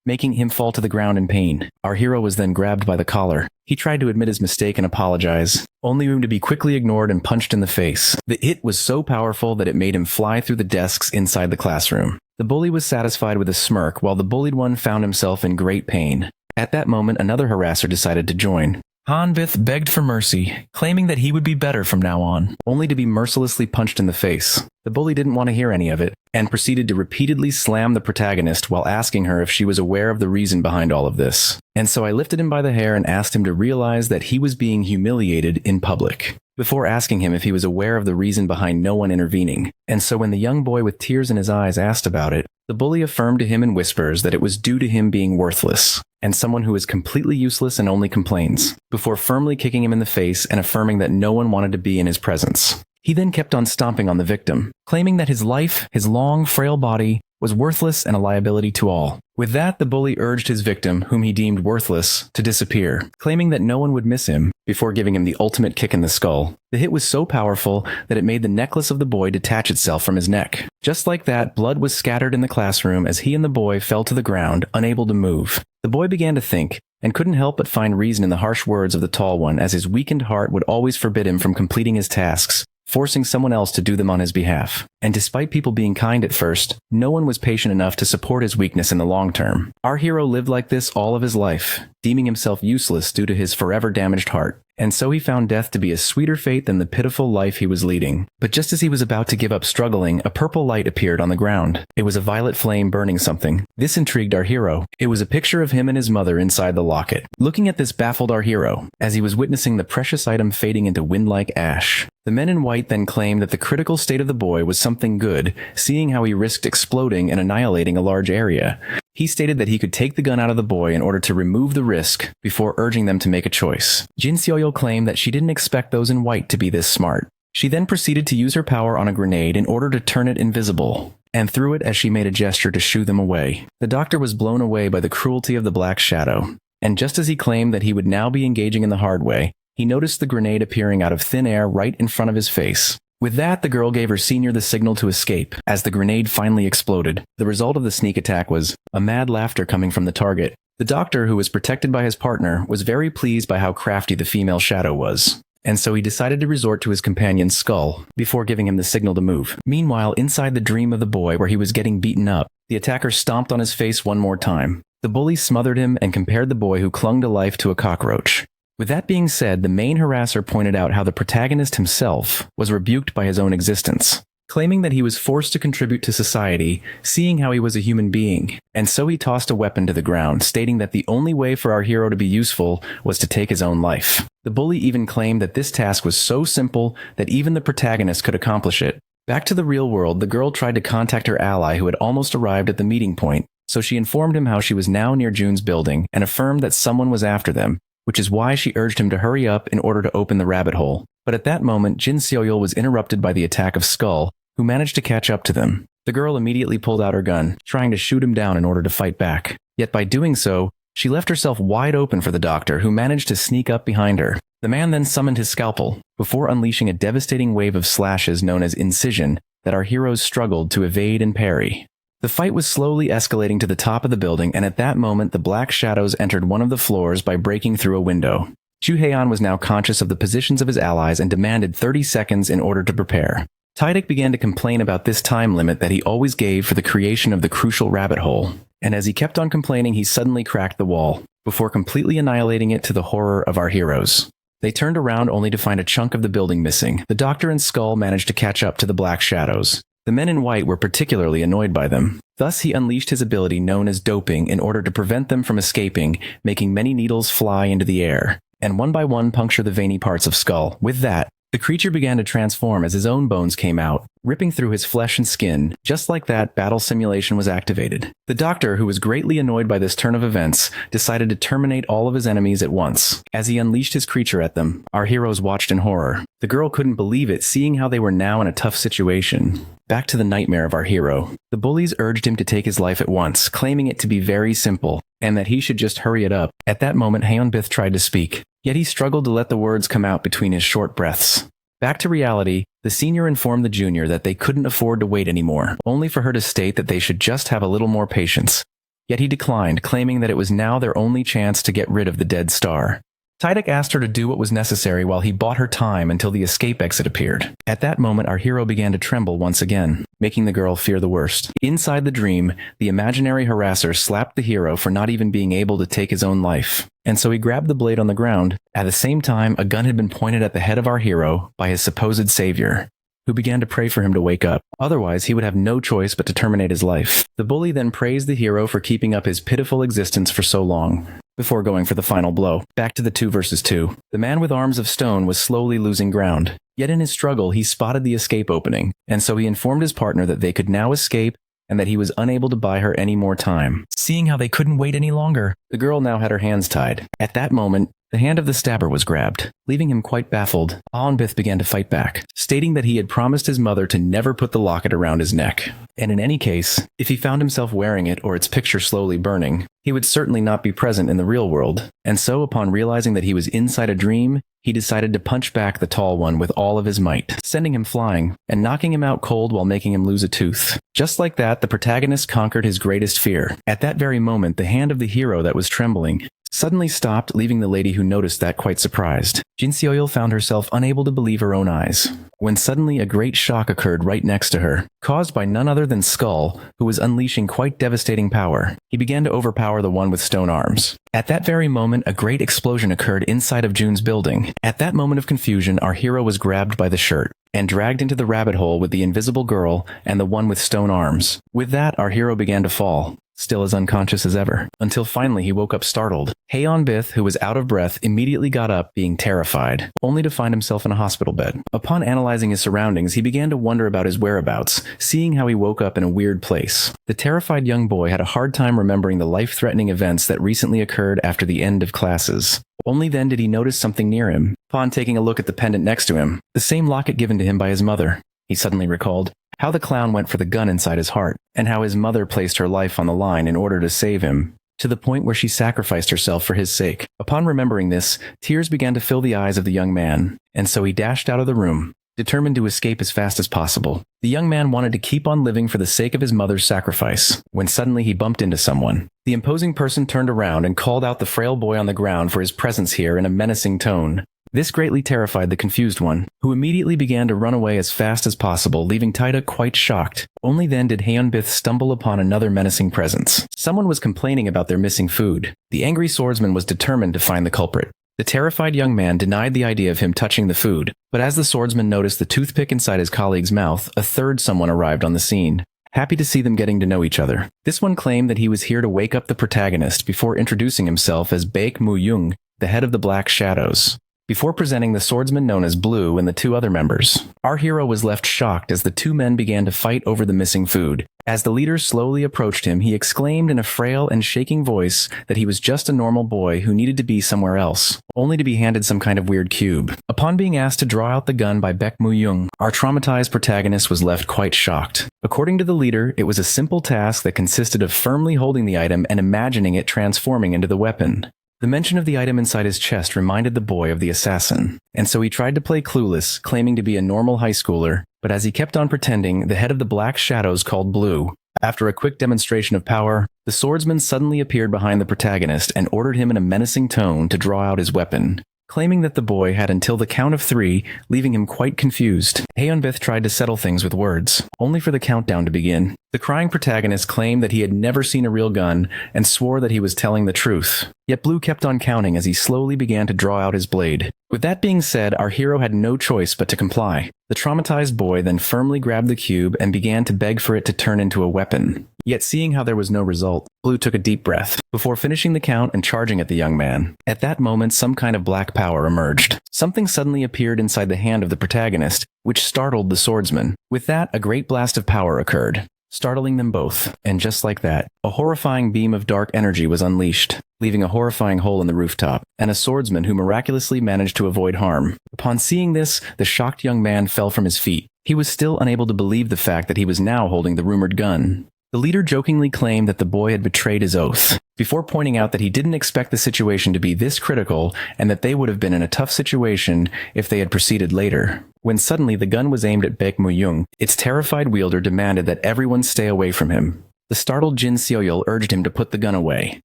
making him fall to the ground in pain. Our hero was then grabbed by the collar. He tried to admit his mistake and apologize, only to be quickly ignored and punched in the face. The hit was so powerful that it made him fly through the desks inside the classroom. The bully was satisfied with a smirk, while the bullied one found himself in great pain. At that moment, another harasser decided to join. Hanbith begged for mercy, claiming that he would be better from now on, only to be mercilessly punched in the face. The bully didn't want to hear any of it, and proceeded to repeatedly slam the protagonist while asking her if she was aware of the reason behind all of this. And so I lifted him by the hair and asked him to realize that he was being humiliated in public, before asking him if he was aware of the reason behind no one intervening. And so when the young boy with tears in his eyes asked about it, the bully affirmed to him in whispers that it was due to him being worthless, and someone who is completely useless and only complains, before firmly kicking him in the face and affirming that no one wanted to be in his presence. He then kept on stomping on the victim, claiming that his life, his long, frail body, was worthless and a liability to all. With that, the bully urged his victim, whom he deemed worthless, to disappear, claiming that no one would miss him, before giving him the ultimate kick in the skull. The hit was so powerful that it made the necklace of the boy detach itself from his neck. Just like that, blood was scattered in the classroom as he and the boy fell to the ground, unable to move. The boy began to think, and couldn't help but find reason in the harsh words of the tall one, as his weakened heart would always forbid him from completing his tasks, forcing someone else to do them on his behalf. And despite people being kind at first, no one was patient enough to support his weakness in the long term. Our hero lived like this all of his life, deeming himself useless due to his forever damaged heart. And so he found death to be a sweeter fate than the pitiful life he was leading. But just as he was about to give up struggling, a purple light appeared on the ground. It was a violet flame burning something. This intrigued our hero. It was a picture of him and his mother inside the locket. Looking at this baffled our hero, as he was witnessing the precious item fading into wind-like ash. The men in white then claimed that the critical state of the boy was something good, seeing how he risked exploding and annihilating a large area. He stated that he could take the gun out of the boy in order to remove the risk, before urging them to make a choice. Jin Seoyeol claimed that she didn't expect those in white to be this smart. She then proceeded to use her power on a grenade in order to turn it invisible, and threw it as she made a gesture to shoo them away. The doctor was blown away by the cruelty of the Black Shadow, and just as he claimed that he would now be engaging in the hard way, he noticed the grenade appearing out of thin air right in front of his face. With that, the girl gave her senior the signal to escape, as the grenade finally exploded. The result of the sneak attack was a mad laughter coming from the target. The doctor, who was protected by his partner, was very pleased by how crafty the female shadow was, and so he decided to resort to his companion's skull, before giving him the signal to move. Meanwhile, inside the dream of the boy where he was getting beaten up, the attacker stomped on his face one more time. The bully smothered him and compared the boy who clung to life to a cockroach. With that being said, the main harasser pointed out how the protagonist himself was rebuked by his own existence, claiming that he was forced to contribute to society, seeing how he was a human being, and so he tossed a weapon to the ground, stating that the only way for our hero to be useful was to take his own life. The bully even claimed that this task was so simple that even the protagonist could accomplish it. Back to the real world, the girl tried to contact her ally who had almost arrived at the meeting point, so she informed him how she was now near Jun's building and affirmed that someone was after them, which is why she urged him to hurry up in order to open the rabbit hole. But at that moment, Jin Seoyeol was interrupted by the attack of Skull, who managed to catch up to them. The girl immediately pulled out her gun, trying to shoot him down in order to fight back. Yet by doing so, she left herself wide open for the doctor, who managed to sneak up behind her. The man then summoned his scalpel, before unleashing a devastating wave of slashes known as incision that our heroes struggled to evade and parry. The fight was slowly escalating to the top of the building, and at that moment the Black Shadows entered one of the floors by breaking through a window. Chu Heian was now conscious of the positions of his allies and demanded 30 seconds in order to prepare. Tidek began to complain about this time limit that he always gave for the creation of the crucial rabbit hole, and as he kept on complaining, he suddenly cracked the wall, before completely annihilating it to the horror of our heroes. They turned around only to find a chunk of the building missing. The Doctor and Skull managed to catch up to the Black Shadows. The men in white were particularly annoyed by them. Thus, he unleashed his ability known as doping in order to prevent them from escaping, making many needles fly into the air, and one by one puncture the veiny parts of Skull. With that, the creature began to transform as his own bones came out, ripping through his flesh and skin. Just like that, battle simulation was activated. The Doctor, who was greatly annoyed by this turn of events, decided to terminate all of his enemies at once. As he unleashed his creature at them, our heroes watched in horror. The girl couldn't believe it, seeing how they were now in a tough situation. Back to the nightmare of our hero. The bullies urged him to take his life at once, claiming it to be very simple, and that he should just hurry it up. At that moment, Haeunbith tried to speak, yet he struggled to let the words come out between his short breaths. Back to reality, the senior informed the junior that they couldn't afford to wait anymore, only for her to state that they should just have a little more patience. Yet he declined, claiming that it was now their only chance to get rid of the dead star. Tidek asked her to do what was necessary while he bought her time until the escape exit appeared. At that moment, our hero began to tremble once again, making the girl fear the worst. Inside the dream, the imaginary harasser slapped the hero for not even being able to take his own life, and so he grabbed the blade on the ground. At the same time, a gun had been pointed at the head of our hero by his supposed savior, who began to pray for him to wake up. Otherwise, he would have no choice but to terminate his life. The bully then praised the hero for keeping up his pitiful existence for so long, before going for the final blow. Back to the 2 versus 2. The man with arms of stone was slowly losing ground. Yet in his struggle, he spotted the escape opening, and so he informed his partner that they could now escape and that he was unable to buy her any more time. Seeing how they couldn't wait any longer, the girl now had her hands tied. At that moment, the hand of the stabber was grabbed. Leaving him quite baffled, Aonbith began to fight back, stating that he had promised his mother to never put the locket around his neck. And in any case, if he found himself wearing it or its picture slowly burning, he would certainly not be present in the real world. And so, upon realizing that he was inside a dream, he decided to punch back the tall one with all of his might, sending him flying and knocking him out cold while making him lose a tooth. Just like that, the protagonist conquered his greatest fear. At that very moment, the hand of the hero that was trembling suddenly stopped, leaving the lady who noticed that quite surprised. Jin Seoyeol found herself unable to believe her own eyes, when suddenly a great shock occurred right next to her, caused by none other than Skull, who was unleashing quite devastating power. He began to overpower the one with stone arms. At that very moment, a great explosion occurred inside of Jun's building. At that moment of confusion, our hero was grabbed by the shirt and dragged into the rabbit hole with the invisible girl and the one with stone arms. With that, our hero began to fall, still as unconscious as ever, until finally he woke up startled. Aonbith, who was out of breath, immediately got up, being terrified, only to find himself in a hospital bed. Upon analyzing his surroundings, he began to wonder about his whereabouts, seeing how he woke up in a weird place. The terrified young boy had a hard time remembering the life-threatening events that recently occurred after the end of classes. Only then did he notice something near him, upon taking a look at the pendant next to him, the same locket given to him by his mother. He suddenly recalled how the clown went for the gun inside his heart, and how his mother placed her life on the line in order to save him, to the point where she sacrificed herself for his sake. Upon remembering this, tears began to fill the eyes of the young man, and so he dashed out of the room, determined to escape as fast as possible. The young man wanted to keep on living for the sake of his mother's sacrifice, when suddenly he bumped into someone. The imposing person turned around and called out the frail boy on the ground for his presence here in a menacing tone. This greatly terrified the confused one, who immediately began to run away as fast as possible, leaving Taida quite shocked. Only then did Aonbith stumble upon another menacing presence. Someone was complaining about their missing food. The angry swordsman was determined to find the culprit. The terrified young man denied the idea of him touching the food, but as the swordsman noticed the toothpick inside his colleague's mouth, a third someone arrived on the scene, happy to see them getting to know each other. This one claimed that he was here to wake up the protagonist before introducing himself as Baek Mu-young, the head of the Black Shadows, before presenting the swordsman known as Blue and the two other members. Our hero was left shocked as the two men began to fight over the missing food. As the leader slowly approached him, he exclaimed in a frail and shaking voice that he was just a normal boy who needed to be somewhere else, only to be handed some kind of weird cube. Upon being asked to draw out the gun by Baek Mu-young, our traumatized protagonist was left quite shocked. According to the leader, it was a simple task that consisted of firmly holding the item and imagining it transforming into the weapon. The mention of the item inside his chest reminded the boy of the assassin, and so he tried to play clueless, claiming to be a normal high schooler, but as he kept on pretending, the head of the Black Shadows called Blue. After a quick demonstration of power, the swordsman suddenly appeared behind the protagonist and ordered him in a menacing tone to draw out his weapon, claiming that the boy had until the count of 3, leaving him quite confused. Aonbith tried to settle things with words, only for the countdown to begin. The crying protagonist claimed that he had never seen a real gun and swore that he was telling the truth. Yet Blue kept on counting as he slowly began to draw out his blade. With that being said, our hero had no choice but to comply. The traumatized boy then firmly grabbed the cube and began to beg for it to turn into a weapon. Yet seeing how there was no result, Blue took a deep breath before finishing the count and charging at the young man. At that moment, some kind of black power emerged. Something suddenly appeared inside the hand of the protagonist, which startled the swordsman. With that, a great blast of power occurred, startling them both, and just like that, a horrifying beam of dark energy was unleashed, leaving a horrifying hole in the rooftop, and a swordsman who miraculously managed to avoid harm. Upon seeing this, the shocked young man fell from his feet. He was still unable to believe the fact that he was now holding the rumored gun. The leader jokingly claimed that the boy had betrayed his oath, before pointing out that he didn't expect the situation to be this critical and that they would have been in a tough situation if they had proceeded later. When suddenly the gun was aimed at Baek Mu-young, its terrified wielder demanded that everyone stay away from him. The startled Jin Seoyeol urged him to put the gun away.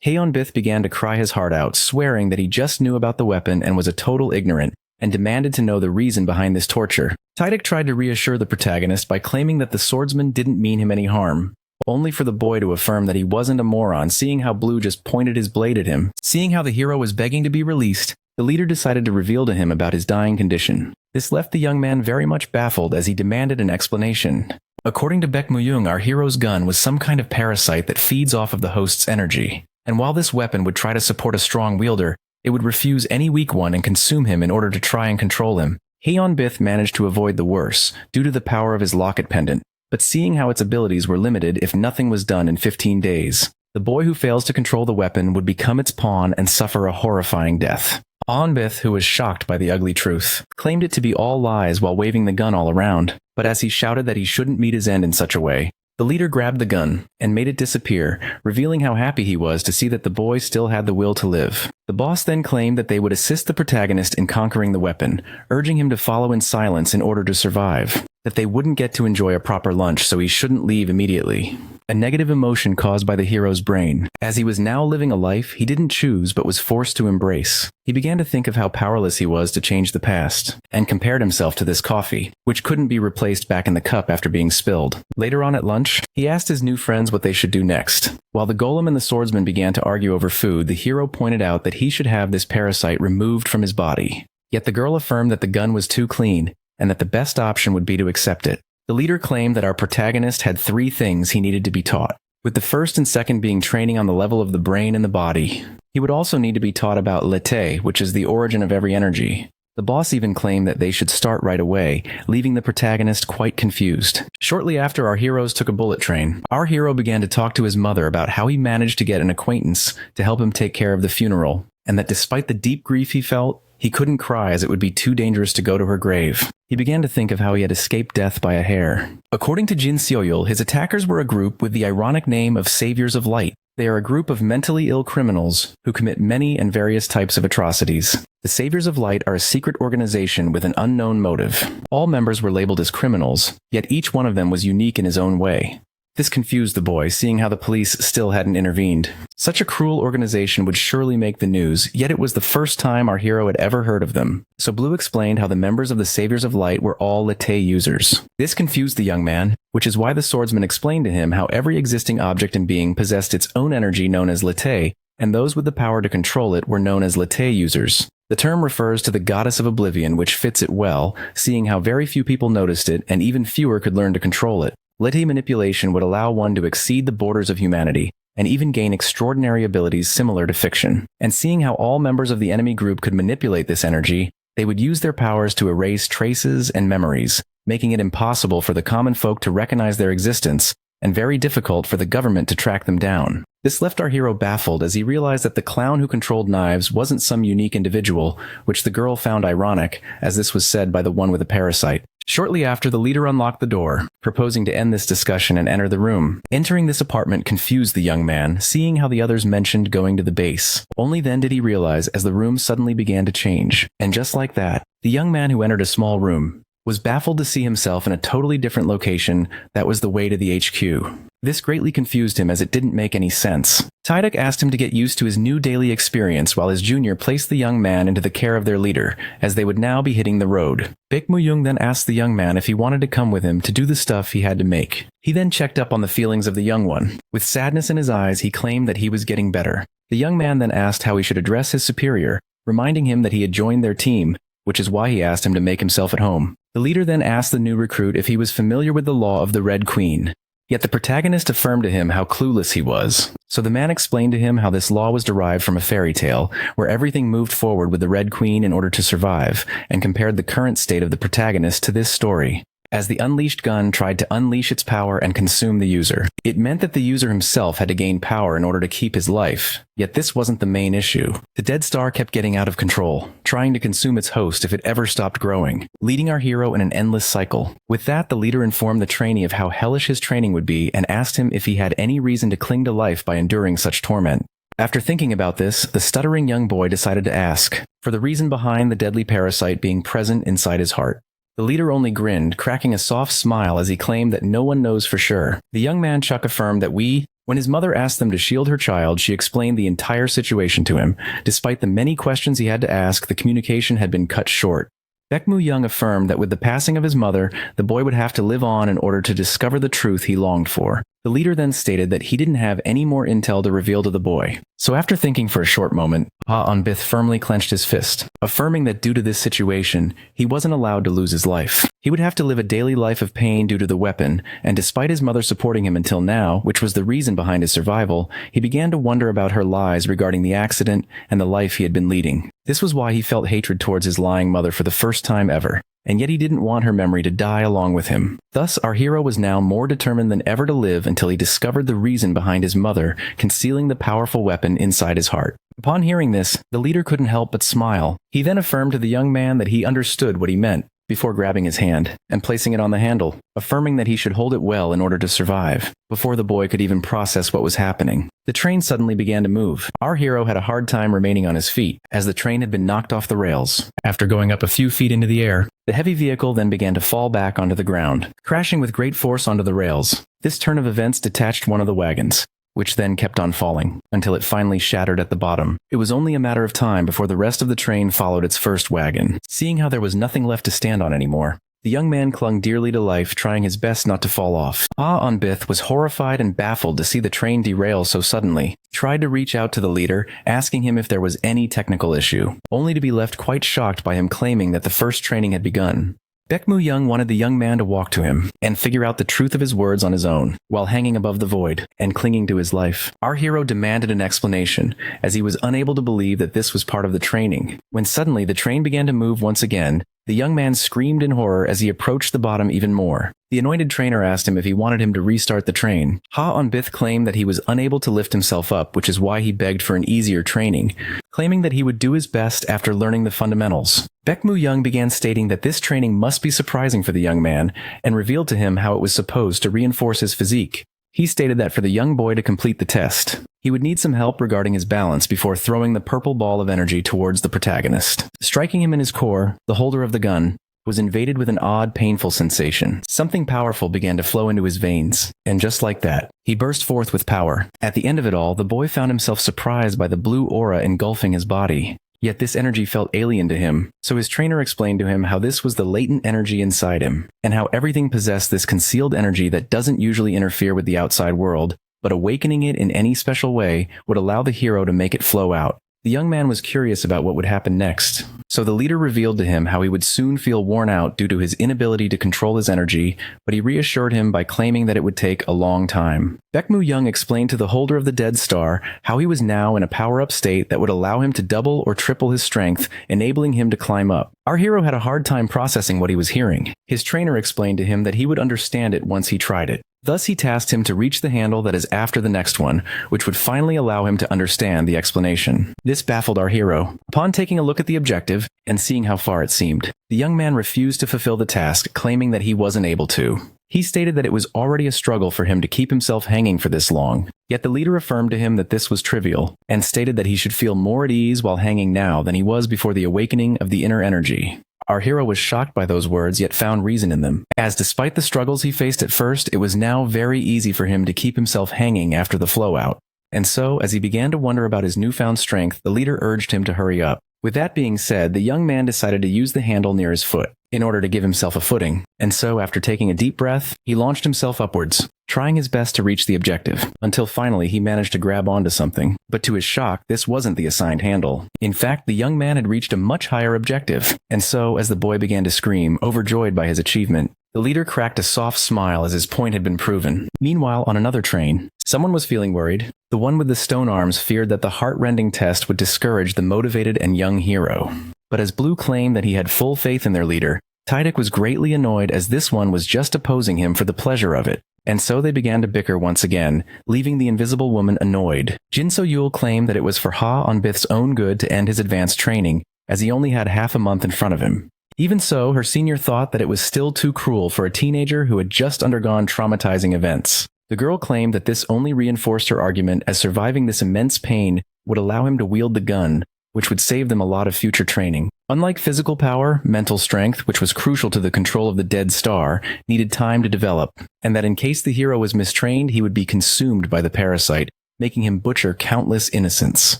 Aonbith began to cry his heart out, swearing that he just knew about the weapon and was a total ignorant, and demanded to know the reason behind this torture. Taedik tried to reassure the protagonist by claiming that the swordsman didn't mean him any harm, only for the boy to affirm that he wasn't a moron, seeing how Blue just pointed his blade at him. Seeing how the hero was begging to be released, the leader decided to reveal to him about his dying condition. This left the young man very much baffled as he demanded an explanation. According to Baek Mu-young, our hero's gun was some kind of parasite that feeds off of the host's energy, and while this weapon would try to support a strong wielder, it would refuse any weak one and consume him in order to try and control him. Aonbith managed to avoid the worst, due to the power of his locket pendant, but seeing how its abilities were limited if nothing was done in 15 days, the boy who fails to control the weapon would become its pawn and suffer a horrifying death. Onbith, who was shocked by the ugly truth, claimed it to be all lies while waving the gun all around. But as he shouted that he shouldn't meet his end in such a way, the leader grabbed the gun and made it disappear, revealing how happy he was to see that the boy still had the will to live. The boss then claimed that they would assist the protagonist in conquering the weapon, urging him to follow in silence in order to survive, that they wouldn't get to enjoy a proper lunch so he shouldn't leave immediately. A negative emotion caused by the hero's brain, as he was now living a life he didn't choose but was forced to embrace. He began to think of how powerless he was to change the past, and compared himself to this coffee, which couldn't be replaced back in the cup after being spilled. Later on at lunch, he asked his new friends what they should do next. While the golem and the swordsman began to argue over food, the hero pointed out that he should have this parasite removed from his body. Yet the girl affirmed that the gun was too clean, and that the best option would be to accept it. The leader claimed that our protagonist had 3 things he needed to be taught, with the first and second being training on the level of the brain and the body. He would also need to be taught about l'été, which is the origin of every energy. The boss even claimed that they should start right away, leaving the protagonist quite confused. Shortly after our heroes took a bullet train, our hero began to talk to his mother about how he managed to get an acquaintance to help him take care of the funeral, and that despite the deep grief he felt, he couldn't cry as it would be too dangerous to go to her grave. He began to think of how he had escaped death by a hair. According to Jin Seoyul, his attackers were a group with the ironic name of Saviors of Light. They are a group of mentally ill criminals who commit many and various types of atrocities. The Saviors of Light are a secret organization with an unknown motive. All members were labeled as criminals, yet each one of them was unique in his own way. This confused the boy, seeing how the police still hadn't intervened. Such a cruel organization would surely make the news, yet it was the first time our hero had ever heard of them. So Blue explained how the members of the Saviors of Light were all l'été users. This confused the young man, which is why the swordsman explained to him how every existing object and being possessed its own energy known as l'été, and those with the power to control it were known as l'été users. The term refers to the goddess of oblivion, which fits it well, seeing how very few people noticed it and even fewer could learn to control it. L'été manipulation would allow one to exceed the borders of humanity, and even gain extraordinary abilities similar to fiction. And seeing how all members of the enemy group could manipulate this energy, they would use their powers to erase traces and memories, making it impossible for the common folk to recognize their existence, and very difficult for the government to track them down. This left our hero baffled as he realized that the clown who controlled knives wasn't some unique individual, which the girl found ironic, as this was said by the one with a parasite. Shortly after, the leader unlocked the door, proposing to end this discussion and enter the room. Entering this apartment confused the young man, seeing how the others mentioned going to the base. Only then did he realize as the room suddenly began to change. And just like that, the young man who entered a small room was baffled to see himself in a totally different location that was the way to the HQ. This greatly confused him as it didn't make any sense. Tidek asked him to get used to his new daily experience while his junior placed the young man into the care of their leader, as they would now be hitting the road. Baekmu-young then asked the young man if he wanted to come with him to do the stuff he had to make. He then checked up on the feelings of the young one. With sadness in his eyes, he claimed that he was getting better. The young man then asked how he should address his superior, reminding him that he had joined their team, which is why he asked him to make himself at home. The leader then asked the new recruit if he was familiar with the law of the Red Queen. Yet the protagonist affirmed to him how clueless he was. So the man explained to him how this law was derived from a fairy tale, where everything moved forward with the Red Queen in order to survive, and compared the current state of the protagonist to this story. As the unleashed gun tried to unleash its power and consume the user, it meant that the user himself had to gain power in order to keep his life. Yet this wasn't the main issue. The dead star kept getting out of control, trying to consume its host if it ever stopped growing, leading our hero in an endless cycle. With that, the leader informed the trainee of how hellish his training would be and asked him if he had any reason to cling to life by enduring such torment. After thinking about this, the stuttering young boy decided to ask for the reason behind the deadly parasite being present inside his heart. The leader only grinned, cracking a soft smile as he claimed that no one knows for sure. The young man Chuck affirmed that when his mother asked them to shield her child, she explained the entire situation to him. Despite the many questions he had to ask, the communication had been cut short. Baekmu-young affirmed that with the passing of his mother, the boy would have to live on in order to discover the truth he longed for. The leader then stated that he didn't have any more intel to reveal to the boy. So after thinking for a short moment, Ha Onbith firmly clenched his fist, affirming that due to this situation, he wasn't allowed to lose his life. He would have to live a daily life of pain due to the weapon, and despite his mother supporting him until now, which was the reason behind his survival, he began to wonder about her lies regarding the accident and the life he had been leading. This was why he felt hatred towards his lying mother for the first time ever, and yet he didn't want her memory to die along with him. Thus, our hero was now more determined than ever to live until he discovered the reason behind his mother concealing the powerful weapon inside his heart. Upon hearing this, the leader couldn't help but smile. He then affirmed to the young man that he understood what he meant, before grabbing his hand and placing it on the handle, affirming that he should hold it well in order to survive. Before the boy could even process what was happening, the train suddenly began to move. Our hero had a hard time remaining on his feet, as the train had been knocked off the rails. After going up a few feet into the air, the heavy vehicle then began to fall back onto the ground, crashing with great force onto the rails. This turn of events detached one of the wagons, which then kept on falling, until it finally shattered at the bottom. It was only a matter of time before the rest of the train followed its first wagon. Seeing how there was nothing left to stand on anymore, the young man clung dearly to life, trying his best not to fall off. Onbith was horrified and baffled to see the train derail so suddenly. He tried to reach out to the leader, asking him if there was any technical issue, only to be left quite shocked by him claiming that the first training had begun. Baekmu Young wanted the young man to walk to him and figure out the truth of his words on his own, while hanging above the void and clinging to his life. Our hero demanded an explanation, as he was unable to believe that this was part of the training. When suddenly the train began to move once again, the young man screamed in horror as he approached the bottom even more. The anointed trainer asked him if he wanted him to restart the train. Onbith claimed that he was unable to lift himself up, which is why he begged for an easier training, claiming that he would do his best after learning the fundamentals. Baekmu Young began stating that this training must be surprising for the young man, and revealed to him how it was supposed to reinforce his physique. He stated that for the young boy to complete the test, he would need some help regarding his balance before throwing the purple ball of energy towards the protagonist. Striking him in his core, the holder of the gun was invaded with an odd, painful sensation. Something powerful began to flow into his veins, and just like that, he burst forth with power. At the end of it all, the boy found himself surprised by the blue aura engulfing his body. Yet this energy felt alien to him, so his trainer explained to him how this was the latent energy inside him, and how everything possessed this concealed energy that doesn't usually interfere with the outside world, but awakening it in any special way would allow the hero to make it flow out. The young man was curious about what would happen next, so the leader revealed to him how he would soon feel worn out due to his inability to control his energy, but he reassured him by claiming that it would take a long time. Baekmu Young explained to the holder of the dead star how he was now in a power-up state that would allow him to double or triple his strength, enabling him to climb up. Our hero had a hard time processing what he was hearing. His trainer explained to him that he would understand it once he tried it. Thus, he tasked him to reach the handle that is after the next one, which would finally allow him to understand the explanation. This baffled our hero. Upon taking a look at the objective and seeing how far it seemed, the young man refused to fulfill the task, claiming that he wasn't able to. He stated that it was already a struggle for him to keep himself hanging for this long. Yet the leader affirmed to him that this was trivial, and stated that he should feel more at ease while hanging now than he was before the awakening of the inner energy. Our hero was shocked by those words, yet found reason in them, as despite the struggles he faced at first, it was now very easy for him to keep himself hanging after the flow out. And so, as he began to wonder about his newfound strength, the leader urged him to hurry up. With that being said, the young man decided to use the handle near his foot, in order to give himself a footing, and so after taking a deep breath, he launched himself upwards, trying his best to reach the objective, until finally he managed to grab onto something. But to his shock, this wasn't the assigned handle. In fact, the young man had reached a much higher objective, and so, as the boy began to scream, overjoyed by his achievement, the leader cracked a soft smile as his point had been proven. Meanwhile, on another train, someone was feeling worried. The one with the stone arms feared that the heart-rending test would discourage the motivated and young hero. But as Blue claimed that he had full faith in their leader, Tidek was greatly annoyed as this one was just opposing him for the pleasure of it. And so they began to bicker once again, leaving the invisible woman annoyed. Jin So-yul claimed that it was for Onbith's own good to end his advanced training, as he only had half a month in front of him. Even so, her senior thought that it was still too cruel for a teenager who had just undergone traumatizing events. The girl claimed that this only reinforced her argument, as surviving this immense pain would allow him to wield the gun, which would save them a lot of future training. Unlike physical power, mental strength, which was crucial to the control of the dead star, needed time to develop, and that in case the hero was mistrained, he would be consumed by the parasite, making him butcher countless innocents.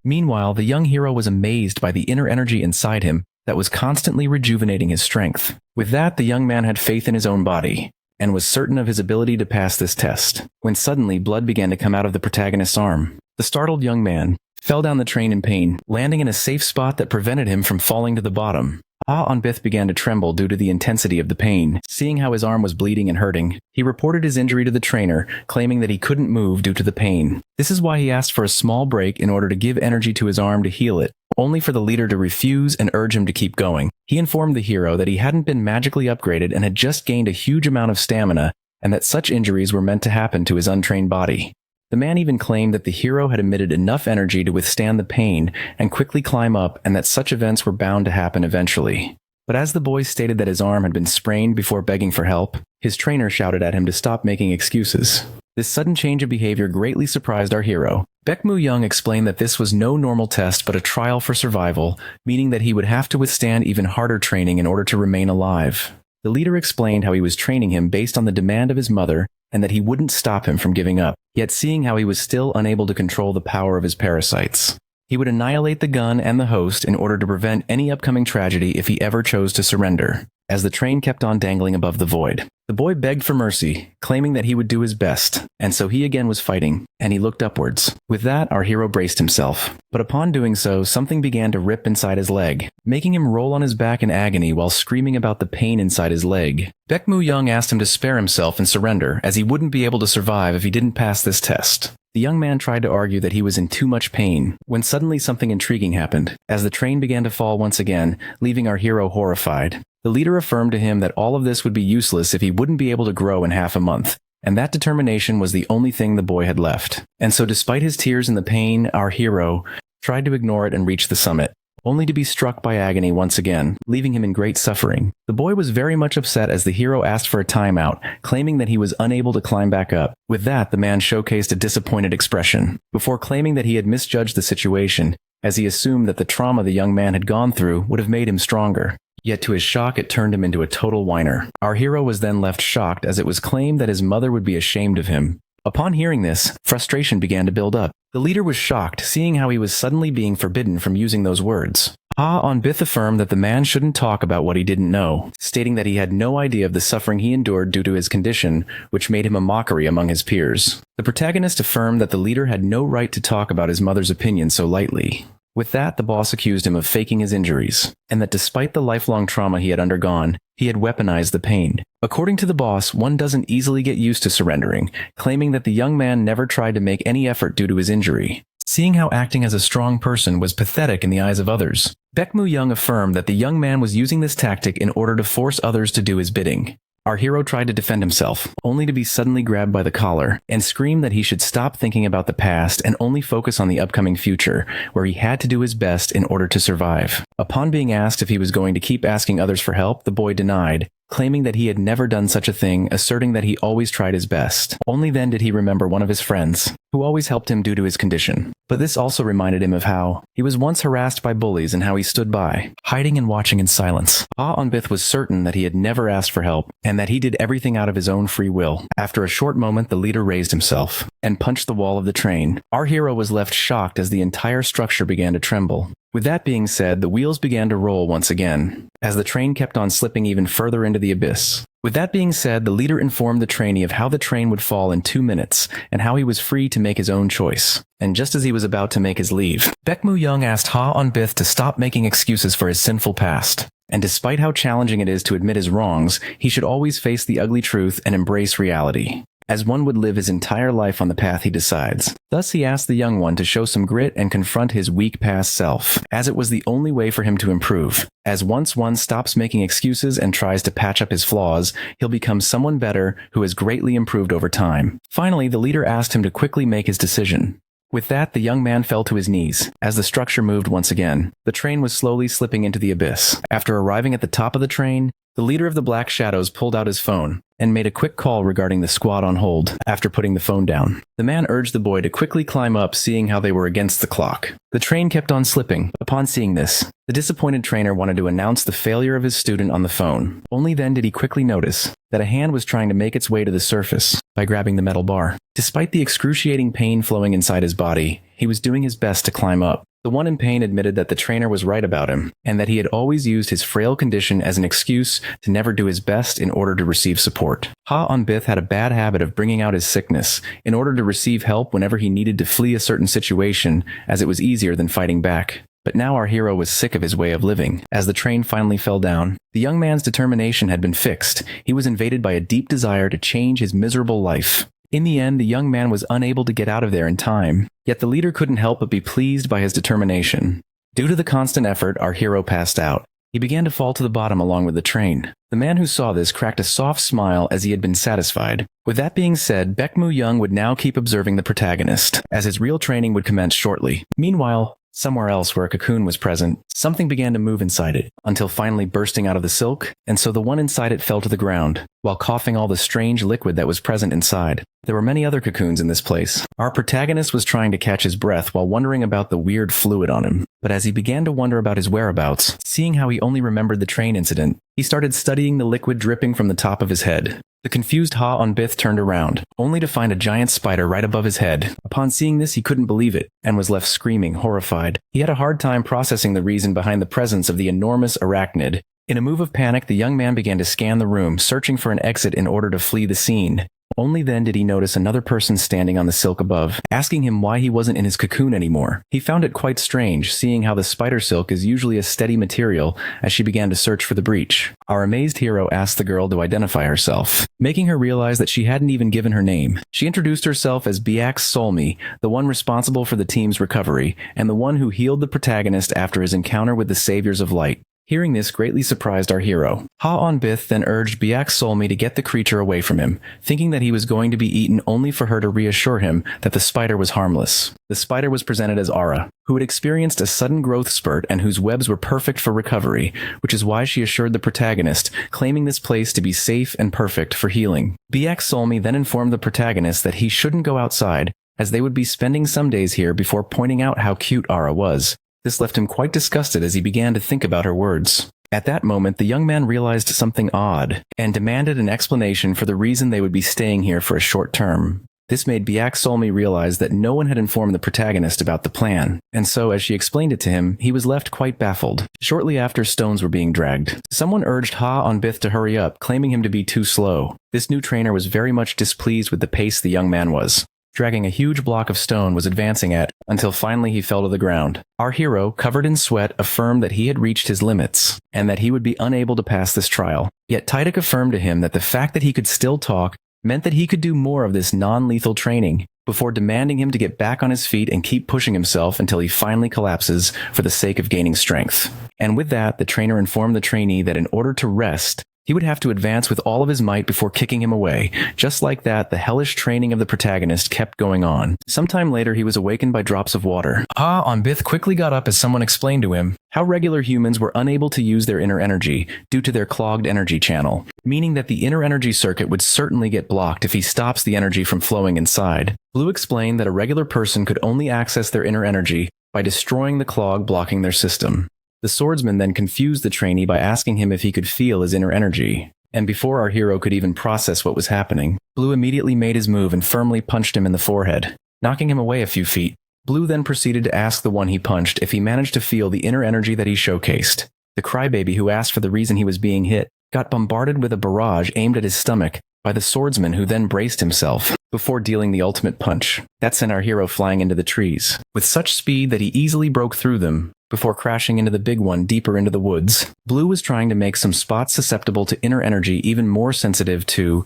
Meanwhile, the young hero was amazed by the inner energy inside him that was constantly rejuvenating his strength. With that, the young man had faith in his own body, and was certain of his ability to pass this test, when suddenly blood began to come out of the protagonist's arm. The startled young man fell down the train in pain, landing in a safe spot that prevented him from falling to the bottom. Onbith began to tremble due to the intensity of the pain. Seeing how his arm was bleeding and hurting, he reported his injury to the trainer, claiming that he couldn't move due to the pain. This is why he asked for a small break in order to give energy to his arm to heal it, only for the leader to refuse and urge him to keep going. He informed the hero that he hadn't been magically upgraded and had just gained a huge amount of stamina, and that such injuries were meant to happen to his untrained body. The man even claimed that the hero had emitted enough energy to withstand the pain and quickly climb up, and that such events were bound to happen eventually. But as the boy stated that his arm had been sprained before begging for help, his trainer shouted at him to stop making excuses. This sudden change of behavior greatly surprised our hero. Baekmu Young explained that this was no normal test but a trial for survival, meaning that he would have to withstand even harder training in order to remain alive. The leader explained how he was training him based on the demand of his mother and that he wouldn't stop him from giving up, yet seeing how he was still unable to control the power of his parasites. He would annihilate the gun and the host in order to prevent any upcoming tragedy if he ever chose to surrender. As the train kept on dangling above the void, the boy begged for mercy, claiming that he would do his best, and so he again was fighting, and he looked upwards. With that, our hero braced himself, but upon doing so, something began to rip inside his leg, making him roll on his back in agony while screaming about the pain inside his leg. Baekmu Young asked him to spare himself and surrender, as he wouldn't be able to survive if he didn't pass this test. The young man tried to argue that he was in too much pain, when suddenly something intriguing happened, as the train began to fall once again, leaving our hero horrified. The leader affirmed to him that all of this would be useless if he wouldn't be able to grow in half a month, and that determination was the only thing the boy had left. And so despite his tears and the pain, our hero tried to ignore it and reach the summit, only to be struck by agony once again, leaving him in great suffering. The boy was very much upset as the hero asked for a timeout, claiming that he was unable to climb back up. With that, the man showcased a disappointed expression, before claiming that he had misjudged the situation, as he assumed that the trauma the young man had gone through would have made him stronger. Yet to his shock, it turned him into a total whiner. Our hero was then left shocked as it was claimed that his mother would be ashamed of him. Upon hearing this, frustration began to build up. The leader was shocked, seeing how he was suddenly being forbidden from using those words. Ha-on-bith affirmed that the man shouldn't talk about what he didn't know, stating that he had no idea of the suffering he endured due to his condition, which made him a mockery among his peers. The protagonist affirmed that the leader had no right to talk about his mother's opinion so lightly. With that, the boss accused him of faking his injuries, and that despite the lifelong trauma he had undergone, he had weaponized the pain. According to the boss, one doesn't easily get used to surrendering, claiming that the young man never tried to make any effort due to his injury, seeing how acting as a strong person was pathetic in the eyes of others. Baekmu Young affirmed that the young man was using this tactic in order to force others to do his bidding. Our hero tried to defend himself, only to be suddenly grabbed by the collar, and screamed that he should stop thinking about the past and only focus on the upcoming future, where he had to do his best in order to survive. Upon being asked if he was going to keep asking others for help, the boy denied, claiming that he had never done such a thing, asserting that he always tried his best. Only then did he remember one of his friends, who always helped him due to his condition. But this also reminded him of how he was once harassed by bullies and how he stood by, hiding and watching in silence. Ha-on-bith was certain that he had never asked for help, and that he did everything out of his own free will. After a short moment, the leader raised himself and punched the wall of the train. Our hero was left shocked as the entire structure began to tremble. With that being said, the wheels began to roll once again, as the train kept on slipping even further into the abyss. With that being said, the leader informed the trainee of how the train would fall in 2 minutes, and how he was free to make his own choice. And just as he was about to make his leave, Baekmu Young asked Ha-on-bith to stop making excuses for his sinful past. And despite how challenging it is to admit his wrongs, he should always face the ugly truth and embrace reality, as one would live his entire life on the path he decides. Thus he asked the young one to show some grit and confront his weak past self, as it was the only way for him to improve. As once one stops making excuses and tries to patch up his flaws, he'll become someone better who has greatly improved over time. Finally, the leader asked him to quickly make his decision. With that, the young man fell to his knees, as the structure moved once again. The train was slowly slipping into the abyss. After arriving at the top of the train, the leader of the Black Shadows pulled out his phone and made a quick call regarding the squad on hold after putting the phone down. The man urged the boy to quickly climb up, seeing how they were against the clock. The train kept on slipping. Upon seeing this, the disappointed trainer wanted to announce the failure of his student on the phone. Only then did he quickly notice that a hand was trying to make its way to the surface by grabbing the metal bar. Despite the excruciating pain flowing inside his body, he was doing his best to climb up. The one in pain admitted that the trainer was right about him, and that he had always used his frail condition as an excuse to never do his best in order to receive support. Ha-on-bith had a bad habit of bringing out his sickness in order to receive help whenever he needed to flee a certain situation, as it was easier than fighting back. But now our hero was sick of his way of living. As the train finally fell down, the young man's determination had been fixed. He was invaded by a deep desire to change his miserable life. In the end, the young man was unable to get out of there in time, yet the leader couldn't help but be pleased by his determination. Due to the constant effort, our hero passed out. He began to fall to the bottom along with the train. The man who saw this cracked a soft smile as he had been satisfied. With that being said, Baekmu Young would now keep observing the protagonist, as his real training would commence shortly. Meanwhile, somewhere else where a cocoon was present, something began to move inside it, until finally bursting out of the silk, and so the one inside it fell to the ground, while coughing all the strange liquid that was present inside. There were many other cocoons in this place. Our protagonist was trying to catch his breath while wondering about the weird fluid on him. But as he began to wonder about his whereabouts, seeing how he only remembered the train incident, he started studying the liquid dripping from the top of his head. The confused Ha on Bith turned around, only to find a giant spider right above his head. Upon seeing this, he couldn't believe it, and was left screaming, horrified. He had a hard time processing the reason behind the presence of the enormous arachnid. In a move of panic, the young man began to scan the room, searching for an exit in order to flee the scene. Only then did he notice another person standing on the silk above, asking him why he wasn't in his cocoon anymore. He found it quite strange, seeing how the spider silk is usually a steady material, as she began to search for the breach. Our amazed hero asked the girl to identify herself, making her realize that she hadn't even given her name. She introduced herself as Biax Solmi, the one responsible for the team's recovery, and the one who healed the protagonist after his encounter with the Saviors of Light. Hearing this greatly surprised our hero. Ha on Bith then urged Biax Solmi to get the creature away from him, thinking that he was going to be eaten only for her to reassure him that the spider was harmless. The spider was presented as Ara, who had experienced a sudden growth spurt and whose webs were perfect for recovery, which is why she assured the protagonist, claiming this place to be safe and perfect for healing. Biax Solmi then informed the protagonist that he shouldn't go outside, as they would be spending some days here before pointing out how cute Ara was. This left him quite disgusted as he began to think about her words. At that moment, the young man realized something odd, and demanded an explanation for the reason they would be staying here for a short term. This made Biax Solmi realize that no one had informed the protagonist about the plan, and so as she explained it to him, he was left quite baffled. Shortly after, stones were being dragged. Someone urged Ha on Bith to hurry up, claiming him to be too slow. This new trainer was very much displeased with the pace the young man was. Dragging a huge block of stone was advancing at, until finally he fell to the ground. Our hero, covered in sweat, affirmed that he had reached his limits, and that he would be unable to pass this trial. Yet Tydic affirmed to him that the fact that he could still talk meant that he could do more of this non-lethal training, before demanding him to get back on his feet and keep pushing himself until he finally collapses for the sake of gaining strength. And with that, the trainer informed the trainee that in order to rest, he would have to advance with all of his might before kicking him away. Just like that, the hellish training of the protagonist kept going on. Sometime later, he was awakened by drops of water. Ha on Bith quickly got up as someone explained to him how regular humans were unable to use their inner energy due to their clogged energy channel, meaning that the inner energy circuit would certainly get blocked if he stops the energy from flowing inside. Blue explained that a regular person could only access their inner energy by destroying the clog blocking their system. The swordsman then confused the trainee by asking him if he could feel his inner energy. And before our hero could even process what was happening, Blue immediately made his move and firmly punched him in the forehead, knocking him away a few feet. Blue then proceeded to ask the one he punched if he managed to feel the inner energy that he showcased. The crybaby, who asked for the reason he was being hit, got bombarded with a barrage aimed at his stomach by the swordsman, who then braced himself before dealing the ultimate punch. That sent our hero flying into the trees, with such speed that he easily broke through them, before crashing into the big one deeper into the woods. Blue was trying to make some spots susceptible to inner energy even more sensitive to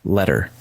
letter.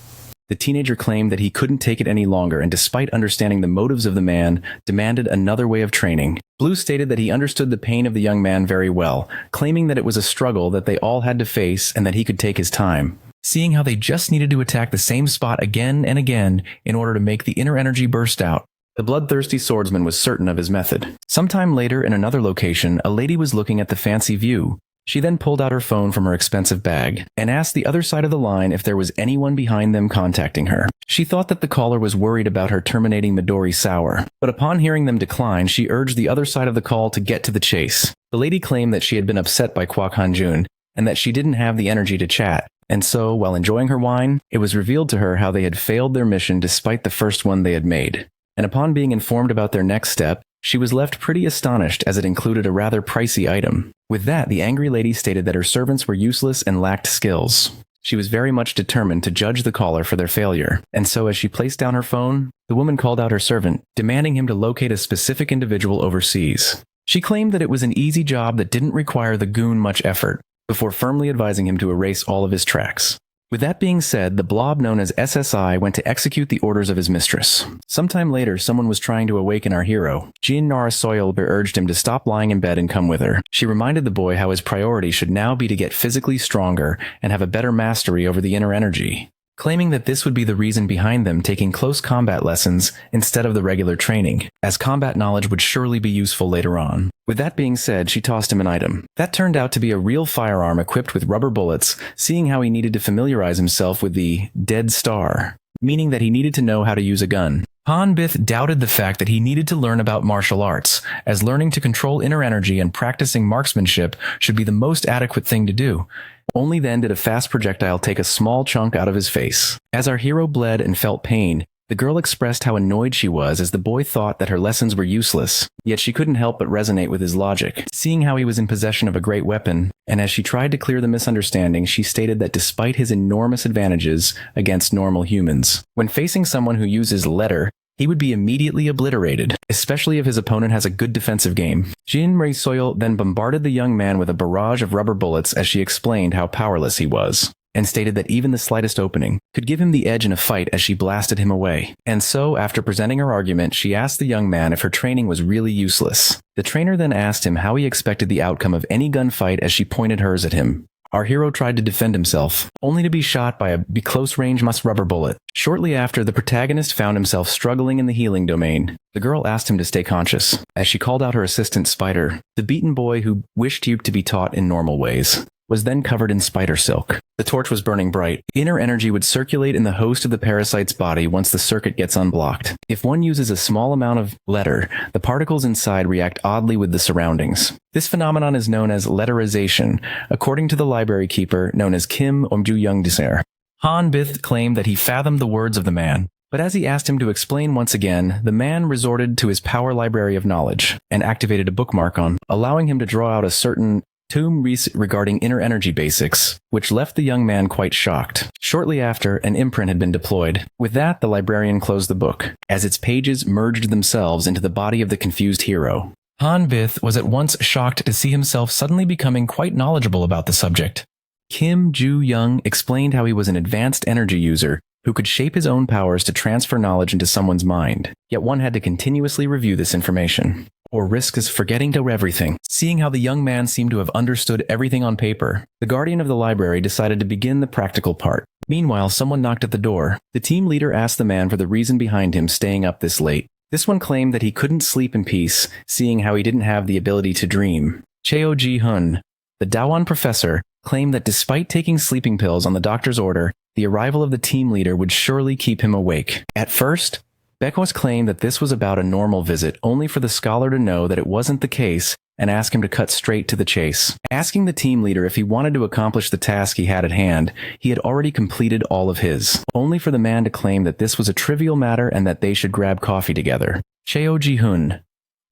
The teenager claimed that he couldn't take it any longer, and despite understanding the motives of the man, demanded another way of training. Blue stated that he understood the pain of the young man very well, claiming that it was a struggle that they all had to face and that he could take his time. Seeing how they just needed to attack the same spot again and again in order to make the inner energy burst out, the bloodthirsty swordsman was certain of his method. Sometime later, in another location, a lady was looking at the fancy view. She then pulled out her phone from her expensive bag and asked the other side of the line if there was anyone behind them contacting her. She thought that the caller was worried about her terminating Midori Sour, but upon hearing them decline, she urged the other side of the call to get to the chase. The lady claimed that she had been upset by Kwak Hanjun and that she didn't have the energy to chat. And so, while enjoying her wine, it was revealed to her how they had failed their mission despite the first one they had made. And upon being informed about their next step, she was left pretty astonished as it included a rather pricey item. With that, the angry lady stated that her servants were useless and lacked skills. She was very much determined to judge the caller for their failure, and so as she placed down her phone, the woman called out her servant, demanding him to locate a specific individual overseas. She claimed that it was an easy job that didn't require the goon much effort, before firmly advising him to erase all of his tracks. With that being said, the blob known as SSI went to execute the orders of his mistress. Sometime later, someone was trying to awaken our hero. Jin Narasoil urged him to stop lying in bed and come with her. She reminded the boy how his priority should now be to get physically stronger and have a better mastery over the inner energy, claiming that this would be the reason behind them taking close combat lessons instead of the regular training, as combat knowledge would surely be useful later on. With that being said, she tossed him an item. That turned out to be a real firearm equipped with rubber bullets, seeing how he needed to familiarize himself with the Dead Star, meaning that he needed to know how to use a gun. Hanbith doubted the fact that he needed to learn about martial arts, as learning to control inner energy and practicing marksmanship should be the most adequate thing to do. Only then did a fast projectile take a small chunk out of his face. As our hero bled and felt pain, the girl expressed how annoyed she was as the boy thought that her lessons were useless, yet she couldn't help but resonate with his logic, seeing how he was in possession of a great weapon, and as she tried to clear the misunderstanding, she stated that despite his enormous advantages against normal humans, when facing someone who uses letter, he would be immediately obliterated, especially if his opponent has a good defensive game. Jin Rei-soil then bombarded the young man with a barrage of rubber bullets as she explained how powerless he was, and stated that even the slightest opening could give him the edge in a fight as she blasted him away. And so, after presenting her argument, she asked the young man if her training was really useless. The trainer then asked him how he expected the outcome of any gunfight as she pointed hers at him. Our hero tried to defend himself, only to be shot by a close-range rubber bullet. Shortly after, the protagonist found himself struggling in the healing domain. The girl asked him to stay conscious, as she called out her assistant Spider, the beaten boy who wished you to be taught in normal ways, was then covered in spider silk. The torch was burning bright. Inner energy would circulate in the host of the parasite's body once the circuit gets unblocked. If one uses a small amount of letter, the particles inside react oddly with the surroundings. This phenomenon is known as letterization, according to the library keeper known as Kim Omju Youngdeser. Han Bith claimed that he fathomed the words of the man, but as he asked him to explain once again, the man resorted to his power library of knowledge and activated a bookmark on, allowing him to draw out a certain tome regarding inner energy basics, which left the young man quite shocked. Shortly after, an imprint had been deployed. With that, the librarian closed the book, as its pages merged themselves into the body of the confused hero. Han Bith was at once shocked to see himself suddenly becoming quite knowledgeable about the subject. Kim Ju-young explained how he was an advanced energy user who could shape his own powers to transfer knowledge into someone's mind, yet one had to continuously review this information, or risk is forgetting to everything. Seeing how the young man seemed to have understood everything on paper, the guardian of the library decided to begin the practical part. Meanwhile, someone knocked at the door. The team leader asked the man for the reason behind him staying up this late. This one claimed that he couldn't sleep in peace, seeing how he didn't have the ability to dream. Cheo Ji-hun, the Daewon professor, claimed that despite taking sleeping pills on the doctor's order, the arrival of the team leader would surely keep him awake. At first, Bekos claimed that this was about a normal visit, only for the scholar to know that it wasn't the case and ask him to cut straight to the chase. Asking the team leader if he wanted to accomplish the task he had at hand, he had already completed all of his, only for the man to claim that this was a trivial matter and that they should grab coffee together. Cheo Ji-hun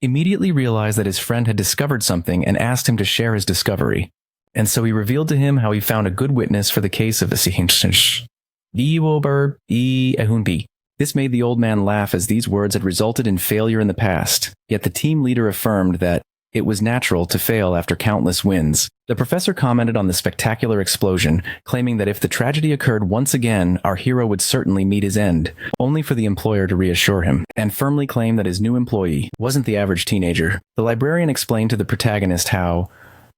immediately realized that his friend had discovered something and asked him to share his discovery, and so he revealed to him how he found a good witness for the case of the This made the old man laugh, as these words had resulted in failure in the past, yet the team leader affirmed that it was natural to fail after countless wins. The professor commented on the spectacular explosion, claiming that if the tragedy occurred once again, our hero would certainly meet his end, only for the employer to reassure him, and firmly claim that his new employee wasn't the average teenager. The librarian explained to the protagonist how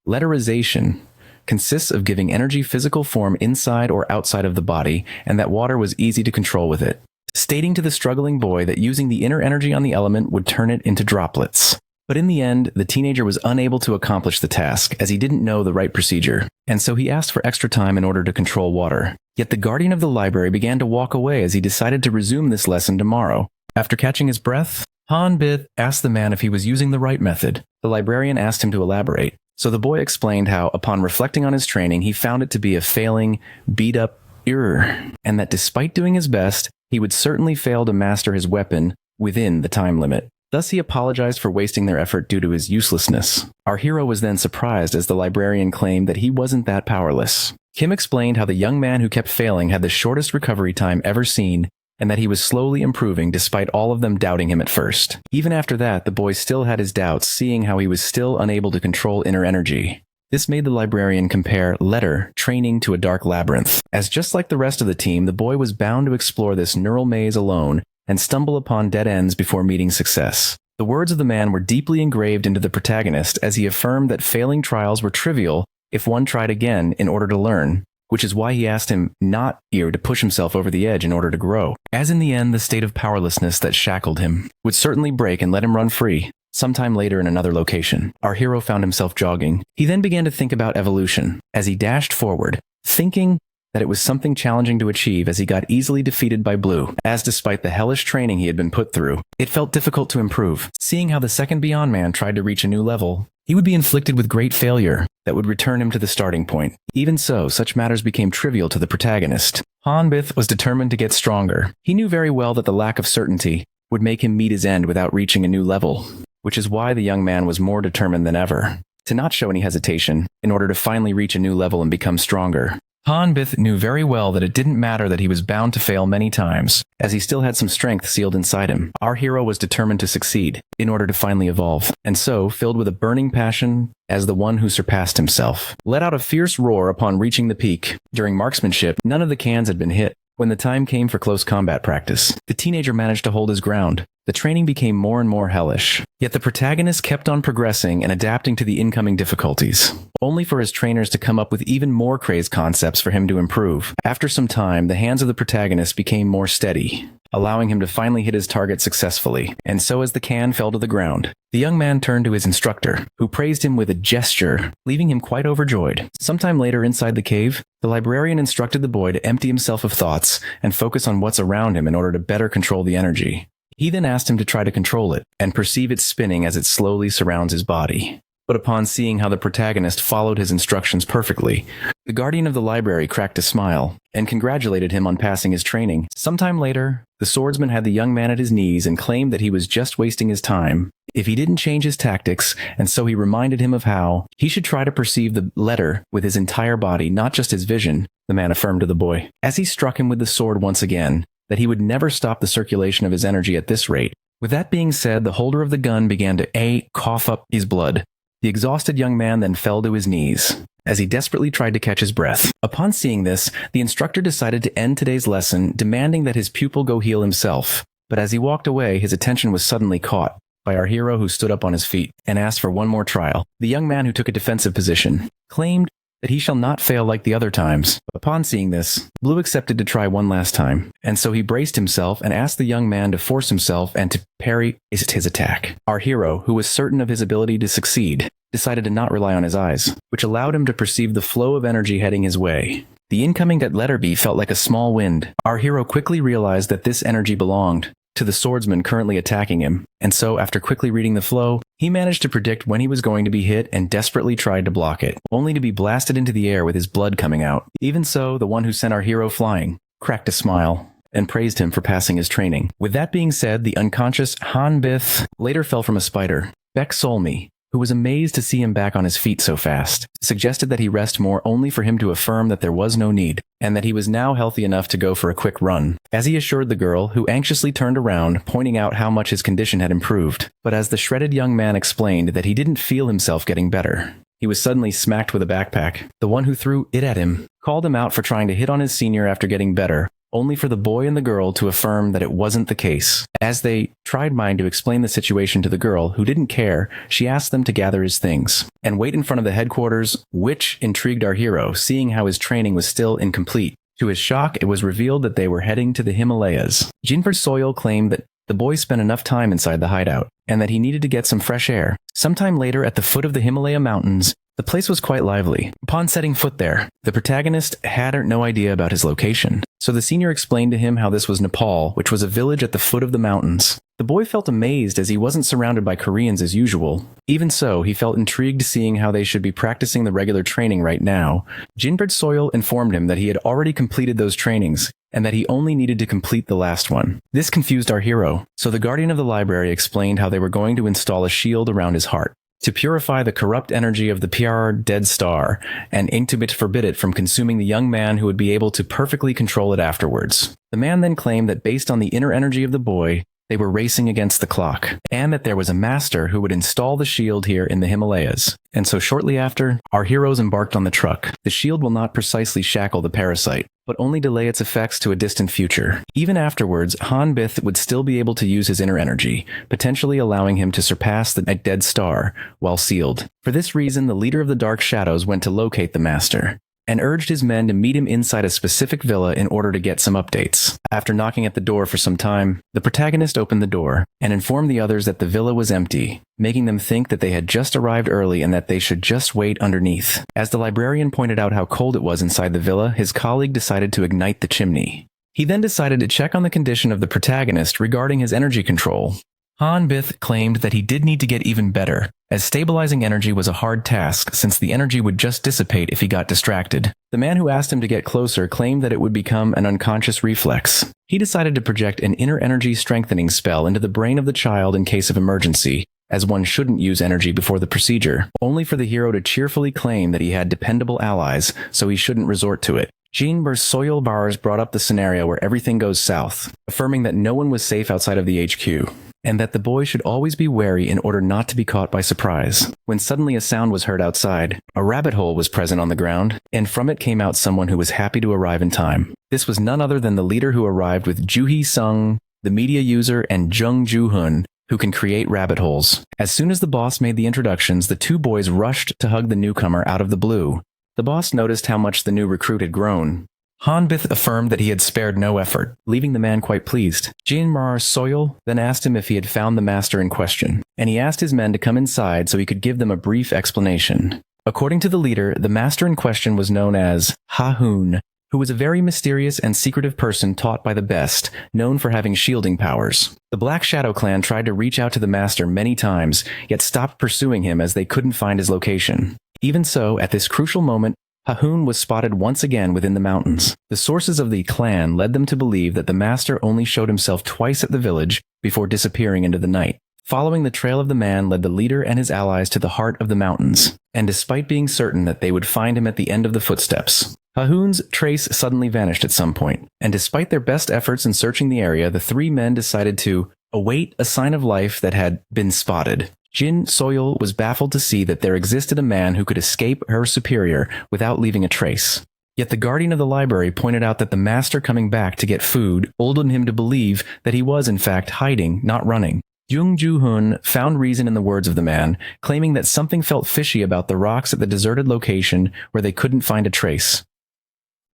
letterization consists of giving energy physical form inside or outside of the body, and that water was easy to control with it, stating to the struggling boy that using the inner energy on the element would turn it into droplets. But in the end, the teenager was unable to accomplish the task, as he didn't know the right procedure, and so he asked for extra time in order to control water. Yet the guardian of the library began to walk away as he decided to resume this lesson tomorrow. After catching his breath, Han Bith asked the man if he was using the right method. The librarian asked him to elaborate, so the boy explained how, upon reflecting on his training, he found it to be a failing, beat-up error, and that despite doing his best, he would certainly fail to master his weapon within the time limit. Thus, he apologized for wasting their effort due to his uselessness. Our hero was then surprised as the librarian claimed that he wasn't that powerless. Kim explained how the young man who kept failing had the shortest recovery time ever seen, and that he was slowly improving despite all of them doubting him at first. Even after that, the boy still had his doubts, seeing how he was still unable to control inner energy. This made the librarian compare letter training to a dark labyrinth, as just like the rest of the team, the boy was bound to explore this neural maze alone and stumble upon dead ends before meeting success. The words of the man were deeply engraved into the protagonist as he affirmed that failing trials were trivial if one tried again in order to learn, which is why he asked him not here to push himself over the edge in order to grow, as in the end the state of powerlessness that shackled him would certainly break and let him run free. Sometime later in another location, our hero found himself jogging. He then began to think about evolution as he dashed forward, thinking that it was something challenging to achieve as he got easily defeated by Blue, as despite the hellish training he had been put through, it felt difficult to improve. Seeing how the second Beyond Man tried to reach a new level, he would be inflicted with great failure that would return him to the starting point. Even so, such matters became trivial to the protagonist. Hanbith was determined to get stronger. He knew very well that the lack of certainty would make him meet his end without reaching a new level, which is why the young man was more determined than ever to not show any hesitation in order to finally reach a new level and become stronger. Hanbith knew very well that it didn't matter that he was bound to fail many times, as he still had some strength sealed inside him. Our hero was determined to succeed in order to finally evolve, and so, filled with a burning passion as the one who surpassed himself, let out a fierce roar upon reaching the peak. During marksmanship, none of the cans had been hit. When the time came for close combat practice, the teenager managed to hold his ground. The training became more and more hellish. Yet the protagonist kept on progressing and adapting to the incoming difficulties, only for his trainers to come up with even more crazed concepts for him to improve. After some time, the hands of the protagonist became more steady, allowing him to finally hit his target successfully. And so as the can fell to the ground, the young man turned to his instructor, who praised him with a gesture, leaving him quite overjoyed. Sometime later inside the cave, the librarian instructed the boy to empty himself of thoughts and focus on what's around him in order to better control the energy. He then asked him to try to control it and perceive it spinning as it slowly surrounds his body. But upon seeing how the protagonist followed his instructions perfectly, the guardian of the library cracked a smile and congratulated him on passing his training. Sometime later, the swordsman had the young man at his knees and claimed that he was just wasting his time if he didn't change his tactics, and so he reminded him of how he should try to perceive the letter with his entire body, not just his vision, the man affirmed to the boy. As he struck him with the sword once again, that he would never stop the circulation of his energy at this rate. With that being said, the holder of the gun began to cough up his blood. The exhausted young man then fell to his knees, as he desperately tried to catch his breath. Upon seeing this, the instructor decided to end today's lesson, demanding that his pupil go heal himself. But as he walked away, his attention was suddenly caught by our hero, who stood up on his feet and asked for one more trial. The young man, who took a defensive position, claimed that he shall not fail like the other times. Upon seeing this, Blue accepted to try one last time, and so he braced himself and asked the young man to force himself and to parry his attack. Our hero, who was certain of his ability to succeed, decided to not rely on his eyes, which allowed him to perceive the flow of energy heading his way. The incoming letter B felt like a small wind. Our hero quickly realized that this energy belonged to the swordsman currently attacking him, and so after quickly reading the flow, he managed to predict when he was going to be hit and desperately tried to block it, only to be blasted into the air with his blood coming out. Even so, the one who sent our hero flying cracked a smile and praised him for passing his training. With that being said, the unconscious Hanbith later fell from a spider. Beck Solmi, who was amazed to see him back on his feet so fast, suggested that he rest more, only for him to affirm that there was no need, and that he was now healthy enough to go for a quick run, as he assured the girl, who anxiously turned around, pointing out how much his condition had improved. But as the shredded young man explained that he didn't feel himself getting better, he was suddenly smacked with a backpack. The one who threw it at him called him out for trying to hit on his senior after getting better, only for the boy and the girl to affirm that it wasn't the case. As they tried to explain the situation to the girl, who didn't care, she asked them to gather his things and wait in front of the headquarters, which intrigued our hero, seeing how his training was still incomplete. To his shock, it was revealed that they were heading to the Himalayas. Jinford Soil claimed that the boy spent enough time inside the hideout, and that he needed to get some fresh air. Sometime later, at the foot of the Himalaya mountains, the place was quite lively. Upon setting foot there, the protagonist had no idea about his location, so the senior explained to him how this was Nepal, which was a village at the foot of the mountains. The boy felt amazed as he wasn't surrounded by Koreans as usual. Even so, he felt intrigued seeing how they should be practicing the regular training right now. Jinbert Soil informed him that he had already completed those trainings, and that he only needed to complete the last one. This confused our hero, so the guardian of the library explained how they were going to install a shield around his heart to purify the corrupt energy of the PR dead star, and to forbid it from consuming the young man, who would be able to perfectly control it afterwards. The man then claimed that based on the inner energy of the boy, they were racing against the clock, and that there was a master who would install the shield here in the Himalayas. And so shortly after, our heroes embarked on the truck. The shield will not precisely shackle the parasite, but only delay its effects to a distant future. Even afterwards, Hanbith would still be able to use his inner energy, potentially allowing him to surpass the dead star while sealed. For this reason, the leader of the Dark Shadows went to locate the master, and urged his men to meet him inside a specific villa in order to get some updates. After knocking at the door for some time, the protagonist opened the door and informed the others that the villa was empty, making them think that they had just arrived early and that they should just wait underneath. As the librarian pointed out how cold it was inside the villa, his colleague decided to ignite the chimney. He then decided to check on the condition of the protagonist regarding his energy control. Hanbith claimed that he did need to get even better, as stabilizing energy was a hard task since the energy would just dissipate if he got distracted. The man who asked him to get closer claimed that it would become an unconscious reflex. He decided to project an inner energy strengthening spell into the brain of the child in case of emergency, as one shouldn't use energy before the procedure, only for the hero to cheerfully claim that he had dependable allies, so he shouldn't resort to it. Jean Soil Bars brought up the scenario where everything goes south, affirming that no one was safe outside of the HQ, and that the boy should always be wary in order not to be caught by surprise. When suddenly a sound was heard outside, a rabbit hole was present on the ground, and from it came out someone who was happy to arrive in time. This was none other than the leader who arrived with Juhee Sung, the media user, and Jung Joo-hun, who can create rabbit holes. As soon as the boss made the introductions, the two boys rushed to hug the newcomer out of the blue. The boss noticed how much the new recruit had grown. Hanbith affirmed that he had spared no effort, leaving the man quite pleased. Jinmar Soil then asked him if he had found the master in question, and he asked his men to come inside so he could give them a brief explanation. According to the leader, the master in question was known as Ha-hoon, who was a very mysterious and secretive person taught by the best, known for having shielding powers. The Black Shadow clan tried to reach out to the master many times, yet stopped pursuing him as they couldn't find his location. Even so, at this crucial moment, Ha-hoon was spotted once again within the mountains. The sources of the clan led them to believe that the master only showed himself twice at the village before disappearing into the night. Following the trail of the man led the leader and his allies to the heart of the mountains, and despite being certain that they would find him at the end of the footsteps, Ha-hoon's trace suddenly vanished at some point, and despite their best efforts in searching the area, the three men decided to await a sign of life that had been spotted. Jin Soil was baffled to see that there existed a man who could escape her superior without leaving a trace. Yet the guardian of the library pointed out that the master coming back to get food emboldened him to believe that he was in fact hiding, not running. Jung Joo-hun found reason in the words of the man, claiming that something felt fishy about the rocks at the deserted location where they couldn't find a trace.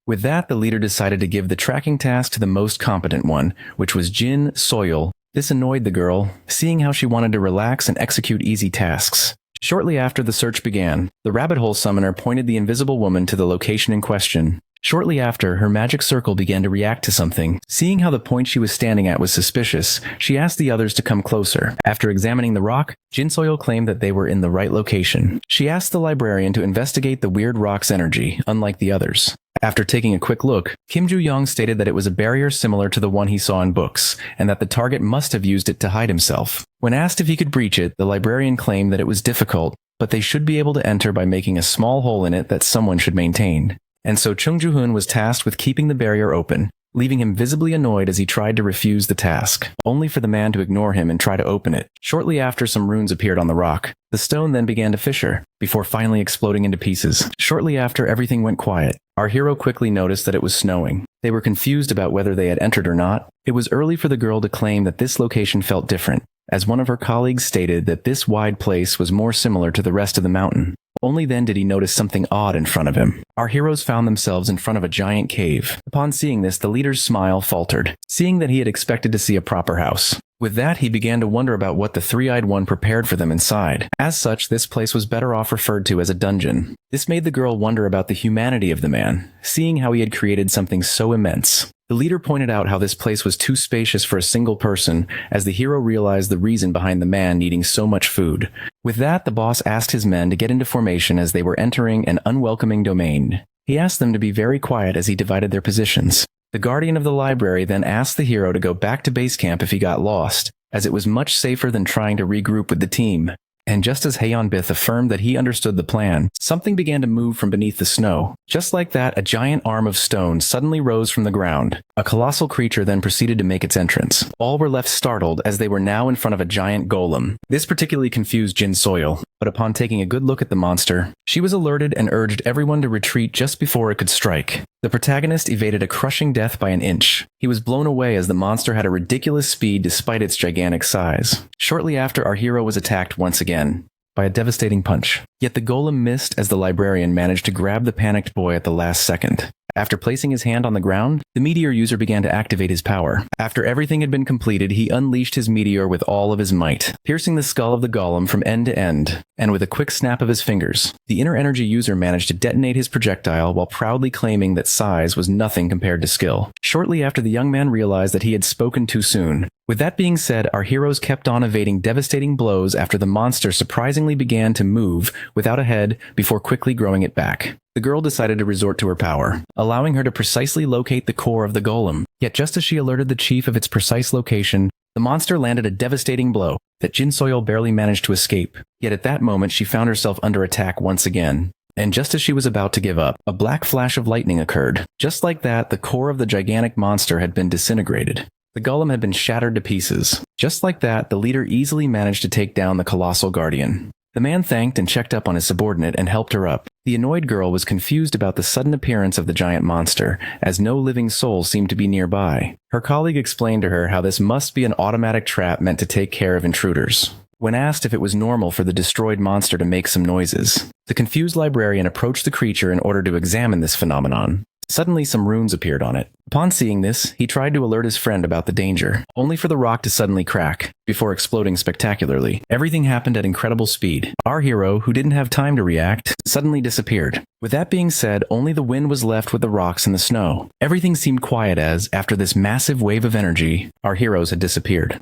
With that, the leader decided to give the tracking task to the most competent one, which was Jin Soil. This annoyed the girl, seeing how she wanted to relax and execute easy tasks. Shortly after the search began, the rabbit hole summoner pointed the invisible woman to the location in question. Shortly after, her magic circle began to react to something. Seeing how the point she was standing at was suspicious, she asked the others to come closer. After examining the rock, Jin Soil claimed that they were in the right location. She asked the librarian to investigate the weird rock's energy, unlike the others. After taking a quick look, Kim Joo-young stated that it was a barrier similar to the one he saw in books, and that the target must have used it to hide himself. When asked if he could breach it, the librarian claimed that it was difficult, but they should be able to enter by making a small hole in it that someone should maintain. And so Chung Joo-hun was tasked with keeping the barrier open, leaving him visibly annoyed as he tried to refuse the task, only for the man to ignore him and try to open it. Shortly after, some runes appeared on the rock. The stone then began to fissure, before finally exploding into pieces. Shortly after, everything went quiet. Our hero quickly noticed that it was snowing. They were confused about whether they had entered or not. It was early for the girl to claim that this location felt different, as one of her colleagues stated that this wide place was more similar to the rest of the mountain. Only then did he notice something odd in front of him. Our heroes found themselves in front of a giant cave. Upon seeing this, the leader's smile faltered, seeing that he had expected to see a proper house. With that, he began to wonder about what the three-eyed one prepared for them inside. As such, this place was better off referred to as a dungeon. This made the girl wonder about the humanity of the man, seeing how he had created something so immense. The leader pointed out how this place was too spacious for a single person, as the hero realized the reason behind the man needing so much food. With that, the boss asked his men to get into formation as they were entering an unwelcoming domain. He asked them to be very quiet as he divided their positions. The guardian of the library then asked the hero to go back to base camp if he got lost, as it was much safer than trying to regroup with the team. And just as Bith affirmed that he understood the plan, something began to move from beneath the snow. Just like that, a giant arm of stone suddenly rose from the ground. A colossal creature then proceeded to make its entrance. All were left startled as they were now in front of a giant golem. This particularly confused Jin Soil, but upon taking a good look at the monster, she was alerted and urged everyone to retreat just before it could strike. The protagonist evaded a crushing death by an inch. He was blown away as the monster had a ridiculous speed despite its gigantic size. Shortly after, our hero was attacked once again by a devastating punch. Yet the golem missed as the librarian managed to grab the panicked boy at the last second. After placing his hand on the ground, the meteor user began to activate his power. After everything had been completed, he unleashed his meteor with all of his might, piercing the skull of the golem from end to end, and with a quick snap of his fingers, the inner energy user managed to detonate his projectile while proudly claiming that size was nothing compared to skill. Shortly after, the young man realized that he had spoken too soon. With that being said, our heroes kept on evading devastating blows after the monster surprisingly began to move without a head before quickly growing it back. The girl decided to resort to her power, allowing her to precisely locate the core of the golem. Yet just as she alerted the chief of its precise location, the monster landed a devastating blow that Jin Soil barely managed to escape. Yet at that moment, she found herself under attack once again. And just as she was about to give up, a black flash of lightning occurred. Just like that, the core of the gigantic monster had been disintegrated. The golem had been shattered to pieces. Just like that, the leader easily managed to take down the colossal guardian. The man thanked and checked up on his subordinate and helped her up. The annoyed girl was confused about the sudden appearance of the giant monster, as no living soul seemed to be nearby. Her colleague explained to her how this must be an automatic trap meant to take care of intruders. When asked if it was normal for the destroyed monster to make some noises, the confused librarian approached the creature in order to examine this phenomenon. Suddenly, some runes appeared on it. Upon seeing this, he tried to alert his friend about the danger, only for the rock to suddenly crack, before exploding spectacularly. Everything happened at incredible speed. Our hero, who didn't have time to react, suddenly disappeared. With that being said, only the wind was left with the rocks and the snow. Everything seemed quiet as, after this massive wave of energy, our heroes had disappeared.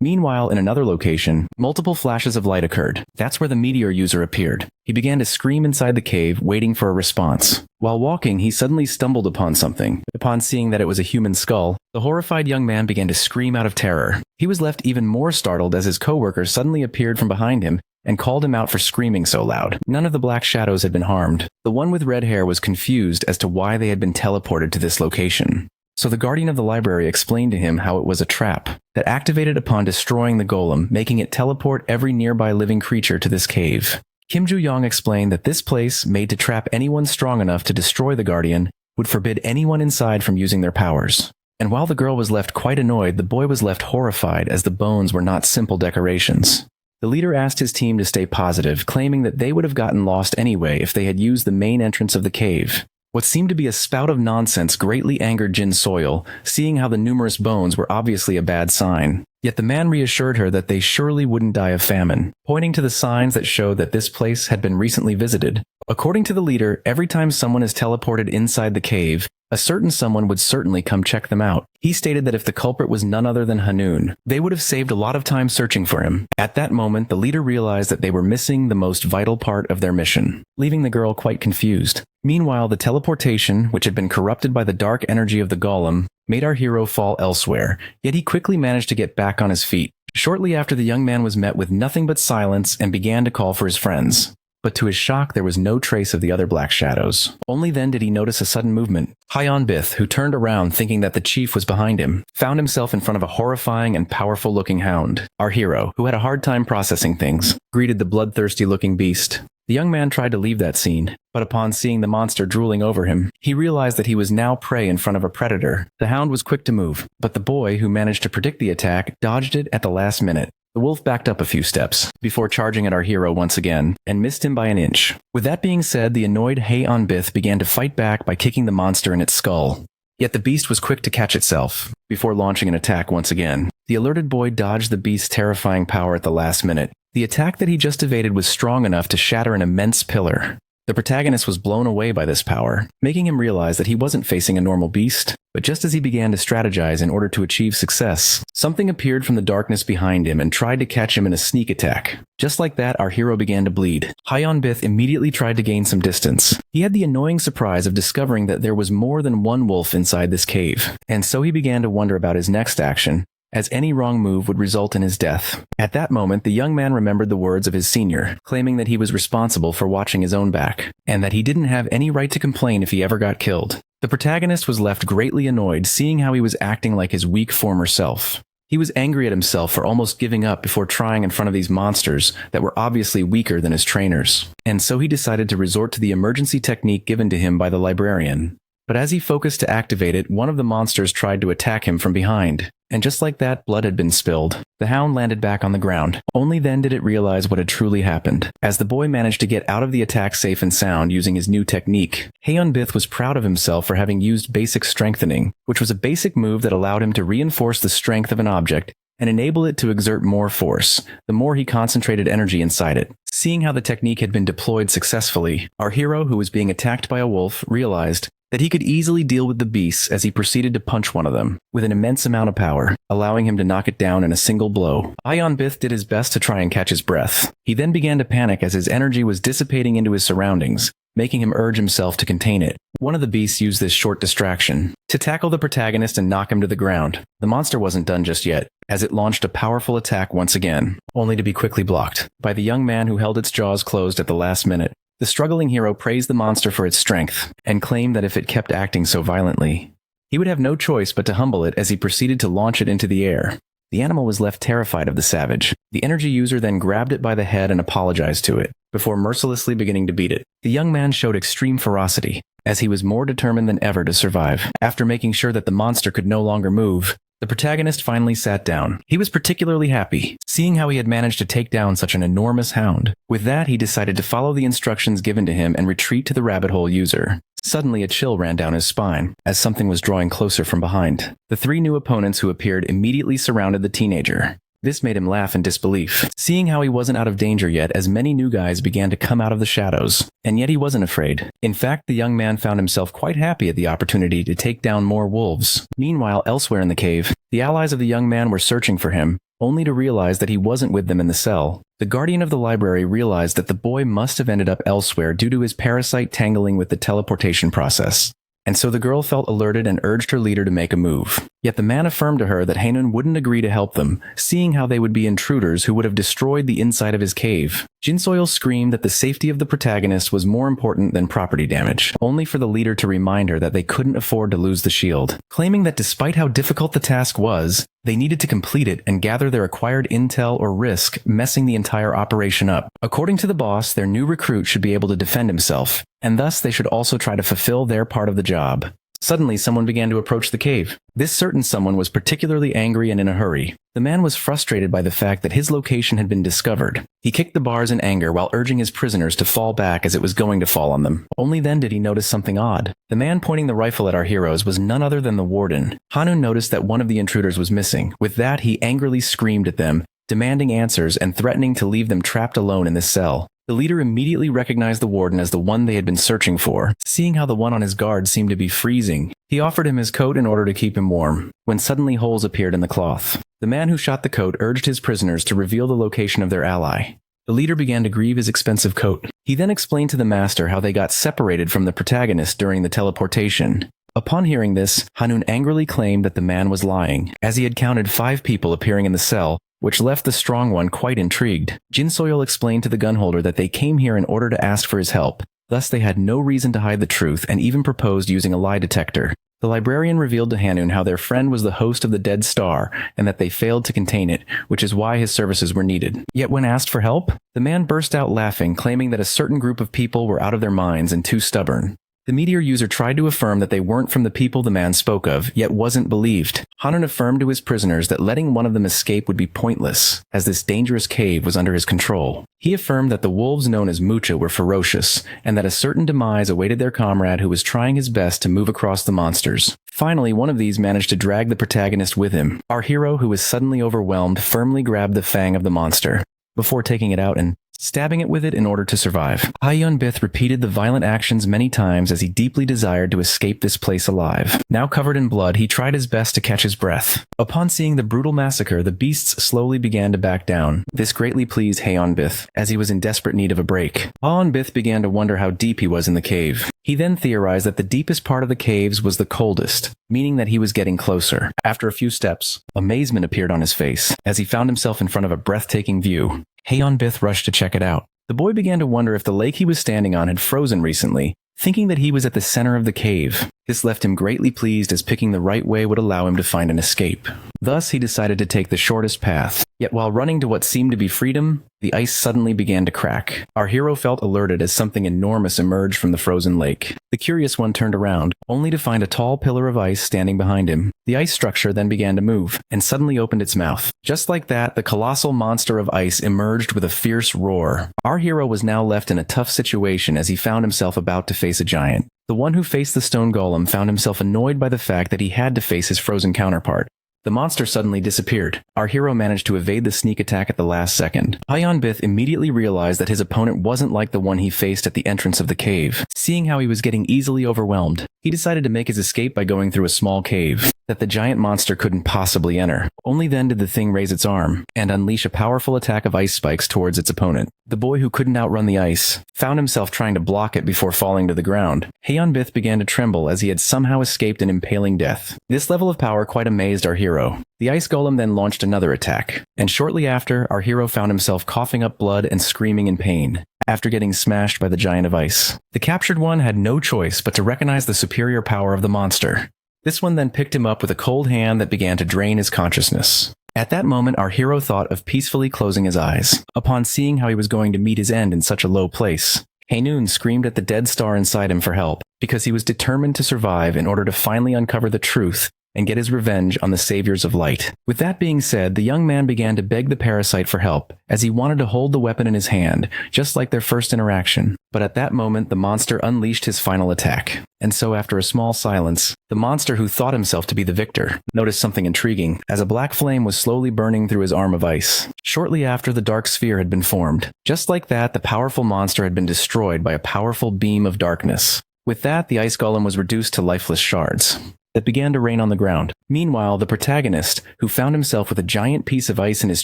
Meanwhile, in another location, multiple flashes of light occurred. That's where the meteor user appeared. He began to scream inside the cave, waiting for a response. While walking, he suddenly stumbled upon something. Upon seeing that it was a human skull, the horrified young man began to scream out of terror. He was left even more startled as his coworker suddenly appeared from behind him and called him out for screaming so loud. None of the black shadows had been harmed. The one with red hair was confused as to why they had been teleported to this location. So the guardian of the library explained to him how it was a trap that activated upon destroying the golem, making it teleport every nearby living creature to this cave. Kim Ju-young explained that this place, made to trap anyone strong enough to destroy the guardian, would forbid anyone inside from using their powers. And while the girl was left quite annoyed, the boy was left horrified as the bones were not simple decorations. The leader asked his team to stay positive, claiming that they would have gotten lost anyway if they had used the main entrance of the cave. What seemed to be a spout of nonsense greatly angered Jin Soil, seeing how the numerous bones were obviously a bad sign. Yet the man reassured her that they surely wouldn't die of famine, pointing to the signs that showed that this place had been recently visited. According to the leader, every time someone is teleported inside the cave, a certain someone would certainly come check them out. He stated that if the culprit was none other than Hanoon, they would have saved a lot of time searching for him. At that moment, the leader realized that they were missing the most vital part of their mission, leaving the girl quite confused. Meanwhile, the teleportation, which had been corrupted by the dark energy of the golem, made our hero fall elsewhere, yet he quickly managed to get back on his feet. Shortly after, the young man was met with nothing but silence and began to call for his friends. But to his shock, there was no trace of the other black shadows. Only then did he notice a sudden movement. Bith, who turned around thinking that the chief was behind him, found himself in front of a horrifying and powerful-looking hound. Our hero, who had a hard time processing things, greeted the bloodthirsty-looking beast. The young man tried to leave that scene, but upon seeing the monster drooling over him, he realized that he was now prey in front of a predator. The hound was quick to move, but the boy, who managed to predict the attack, dodged it at the last minute. The wolf backed up a few steps, before charging at our hero once again, and missed him by an inch. With that being said, the annoyed Bith began to fight back by kicking the monster in its skull. Yet the beast was quick to catch itself, before launching an attack once again. The alerted boy dodged the beast's terrifying power at the last minute. The attack that he just evaded was strong enough to shatter an immense pillar. The protagonist was blown away by this power, making him realize that he wasn't facing a normal beast. But just as he began to strategize in order to achieve success, something appeared from the darkness behind him and tried to catch him in a sneak attack. Just like that, our hero began to bleed. Bith immediately tried to gain some distance. He had the annoying surprise of discovering that there was more than one wolf inside this cave, and so he began to wonder about his next action. as any wrong move would result in his death. At that moment, the young man remembered the words of his senior, claiming that he was responsible for watching his own back, and that he didn't have any right to complain if he ever got killed. The protagonist was left greatly annoyed seeing how he was acting like his weak former self. He was angry at himself for almost giving up before trying in front of these monsters that were obviously weaker than his trainers, and so he decided to resort to the emergency technique given to him by the librarian. But as he focused to activate it, one of the monsters tried to attack him from behind, and just like that, blood had been spilled. The hound landed back on the ground. Only then did it realize what had truly happened. As the boy managed to get out of the attack safe and sound using his new technique, Hyun-bith was proud of himself for having used basic strengthening, which was a basic move that allowed him to reinforce the strength of an object and enable it to exert more force, the more he concentrated energy inside it. Seeing how the technique had been deployed successfully, our hero, who was being attacked by a wolf, realized that he could easily deal with the beasts as he proceeded to punch one of them, with an immense amount of power, allowing him to knock it down in a single blow. Hyun-bith did his best to try and catch his breath. He then began to panic as his energy was dissipating into his surroundings, making him urge himself to contain it. One of the beasts used this short distraction to tackle the protagonist and knock him to the ground. The monster wasn't done just yet, as it launched a powerful attack once again, only to be quickly blocked by the young man who held its jaws closed at the last minute. The struggling hero praised the monster for its strength, and claimed that if it kept acting so violently, he would have no choice but to humble it as he proceeded to launch it into the air. The animal was left terrified of the savage. The energy user then grabbed it by the head and apologized to it, before mercilessly beginning to beat it. The young man showed extreme ferocity, as he was more determined than ever to survive. After making sure that the monster could no longer move, the protagonist finally sat down. He was particularly happy, seeing how he had managed to take down such an enormous hound. With that, he decided to follow the instructions given to him and retreat to the rabbit hole user. Suddenly, a chill ran down his spine, as something was drawing closer from behind. The three new opponents who appeared immediately surrounded the teenager. This made him laugh in disbelief, seeing how he wasn't out of danger yet as many new guys began to come out of the shadows. And yet he wasn't afraid. In fact, the young man found himself quite happy at the opportunity to take down more wolves. Meanwhile, elsewhere in the cave, the allies of the young man were searching for him, only to realize that he wasn't with them in the cell. The guardian of the library realized that the boy must have ended up elsewhere due to his parasite tangling with the teleportation process. And so the girl felt alerted and urged her leader to make a move. Yet the man affirmed to her that Haenun wouldn't agree to help them, seeing how they would be intruders who would have destroyed the inside of his cave. Jinsoil screamed that the safety of the protagonist was more important than property damage, only for the leader to remind her that they couldn't afford to lose the shield, claiming that despite how difficult the task was, they needed to complete it and gather their acquired intel or risk messing the entire operation up. According to the boss, their new recruit should be able to defend himself, and thus they should also try to fulfill their part of the job. Suddenly, someone began to approach the cave. This certain someone was particularly angry and in a hurry. The man was frustrated by the fact that his location had been discovered. He kicked the bars in anger while urging his prisoners to fall back as it was going to fall on them. Only then did he notice something odd. The man pointing the rifle at our heroes was none other than the warden. Hanun noticed that one of the intruders was missing. With that, he angrily screamed at them, demanding answers and threatening to leave them trapped alone in this cell. The leader immediately recognized the warden as the one they had been searching for. Seeing how the one on his guard seemed to be freezing, he offered him his coat in order to keep him warm, when suddenly holes appeared in the cloth. The man who shot the coat urged his prisoners to reveal the location of their ally. The leader began to grieve his expensive coat. He then explained to the master how they got separated from the protagonist during the teleportation. Upon hearing this, Hanun angrily claimed that the man was lying, as he had counted 5 people appearing in the cell, which left the strong one quite intrigued. Jinsoil explained to the gunholder that they came here in order to ask for his help. Thus, they had no reason to hide the truth and even proposed using a lie detector. The librarian revealed to Hanun how their friend was the host of the dead star and that they failed to contain it, which is why his services were needed. Yet when asked for help, the man burst out laughing, claiming that a certain group of people were out of their minds and too stubborn. The meteor user tried to affirm that they weren't from the people the man spoke of, yet wasn't believed. Hanun affirmed to his prisoners that letting one of them escape would be pointless, as this dangerous cave was under his control. He affirmed that the wolves known as Mucha were ferocious, and that a certain demise awaited their comrade who was trying his best to move across the monsters. Finally, one of these managed to drag the protagonist with him. Our hero, who was suddenly overwhelmed, firmly grabbed the fang of the monster, before taking it out and stabbing it with it in order to survive. Bith repeated the violent actions many times as he deeply desired to escape this place alive. Now covered in blood, he tried his best to catch his breath. Upon seeing the brutal massacre, the beasts slowly began to back down. This greatly pleased Bith, as he was in desperate need of a break. Bith began to wonder how deep he was in the cave. He then theorized that the deepest part of the caves was the coldest, meaning that he was getting closer. After a few steps, amazement appeared on his face as he found himself in front of a breathtaking view. Bith rushed to check it out. The boy began to wonder if the lake he was standing on had frozen recently, thinking that he was at the center of the cave. This left him greatly pleased, as picking the right way would allow him to find an escape. Thus, he decided to take the shortest path. Yet while running to what seemed to be freedom, the ice suddenly began to crack. Our hero felt alerted as something enormous emerged from the frozen lake. The curious one turned around, only to find a tall pillar of ice standing behind him. The ice structure then began to move, and suddenly opened its mouth. Just like that, the colossal monster of ice emerged with a fierce roar. Our hero was now left in a tough situation as he found himself about to face a giant. The one who faced the stone golem found himself annoyed by the fact that he had to face his frozen counterpart. The monster suddenly disappeared. Our hero managed to evade the sneak attack at the last second. Bith immediately realized that his opponent wasn't like the one he faced at the entrance of the cave. Seeing how he was getting easily overwhelmed, he decided to make his escape by going through a small cave that the giant monster couldn't possibly enter. Only then did the thing raise its arm and unleash a powerful attack of ice spikes towards its opponent. The boy, who couldn't outrun the ice, found himself trying to block it before falling to the ground. Bith began to tremble as he had somehow escaped an impaling death. This level of power quite amazed our hero. The ice golem then launched another attack, and shortly after, our hero found himself coughing up blood and screaming in pain after getting smashed by the giant of ice. The captured one had no choice but to recognize the superior power of the monster. This one then picked him up with a cold hand that began to drain his consciousness. At that moment, our hero thought of peacefully closing his eyes, upon seeing how he was going to meet his end in such a low place. Noon screamed at the dead star inside him for help, because he was determined to survive in order to finally uncover the truth and get his revenge on the saviors of light. With that being said, the young man began to beg the parasite for help, as he wanted to hold the weapon in his hand, just like their first interaction. But at that moment, the monster unleashed his final attack. And so after a small silence, the monster, who thought himself to be the victor, noticed something intriguing, as a black flame was slowly burning through his arm of ice. Shortly after, the dark sphere had been formed. Just like that, the powerful monster had been destroyed by a powerful beam of darkness. With that, the ice golem was reduced to lifeless shards that began to rain on the ground. Meanwhile, the protagonist, who found himself with a giant piece of ice in his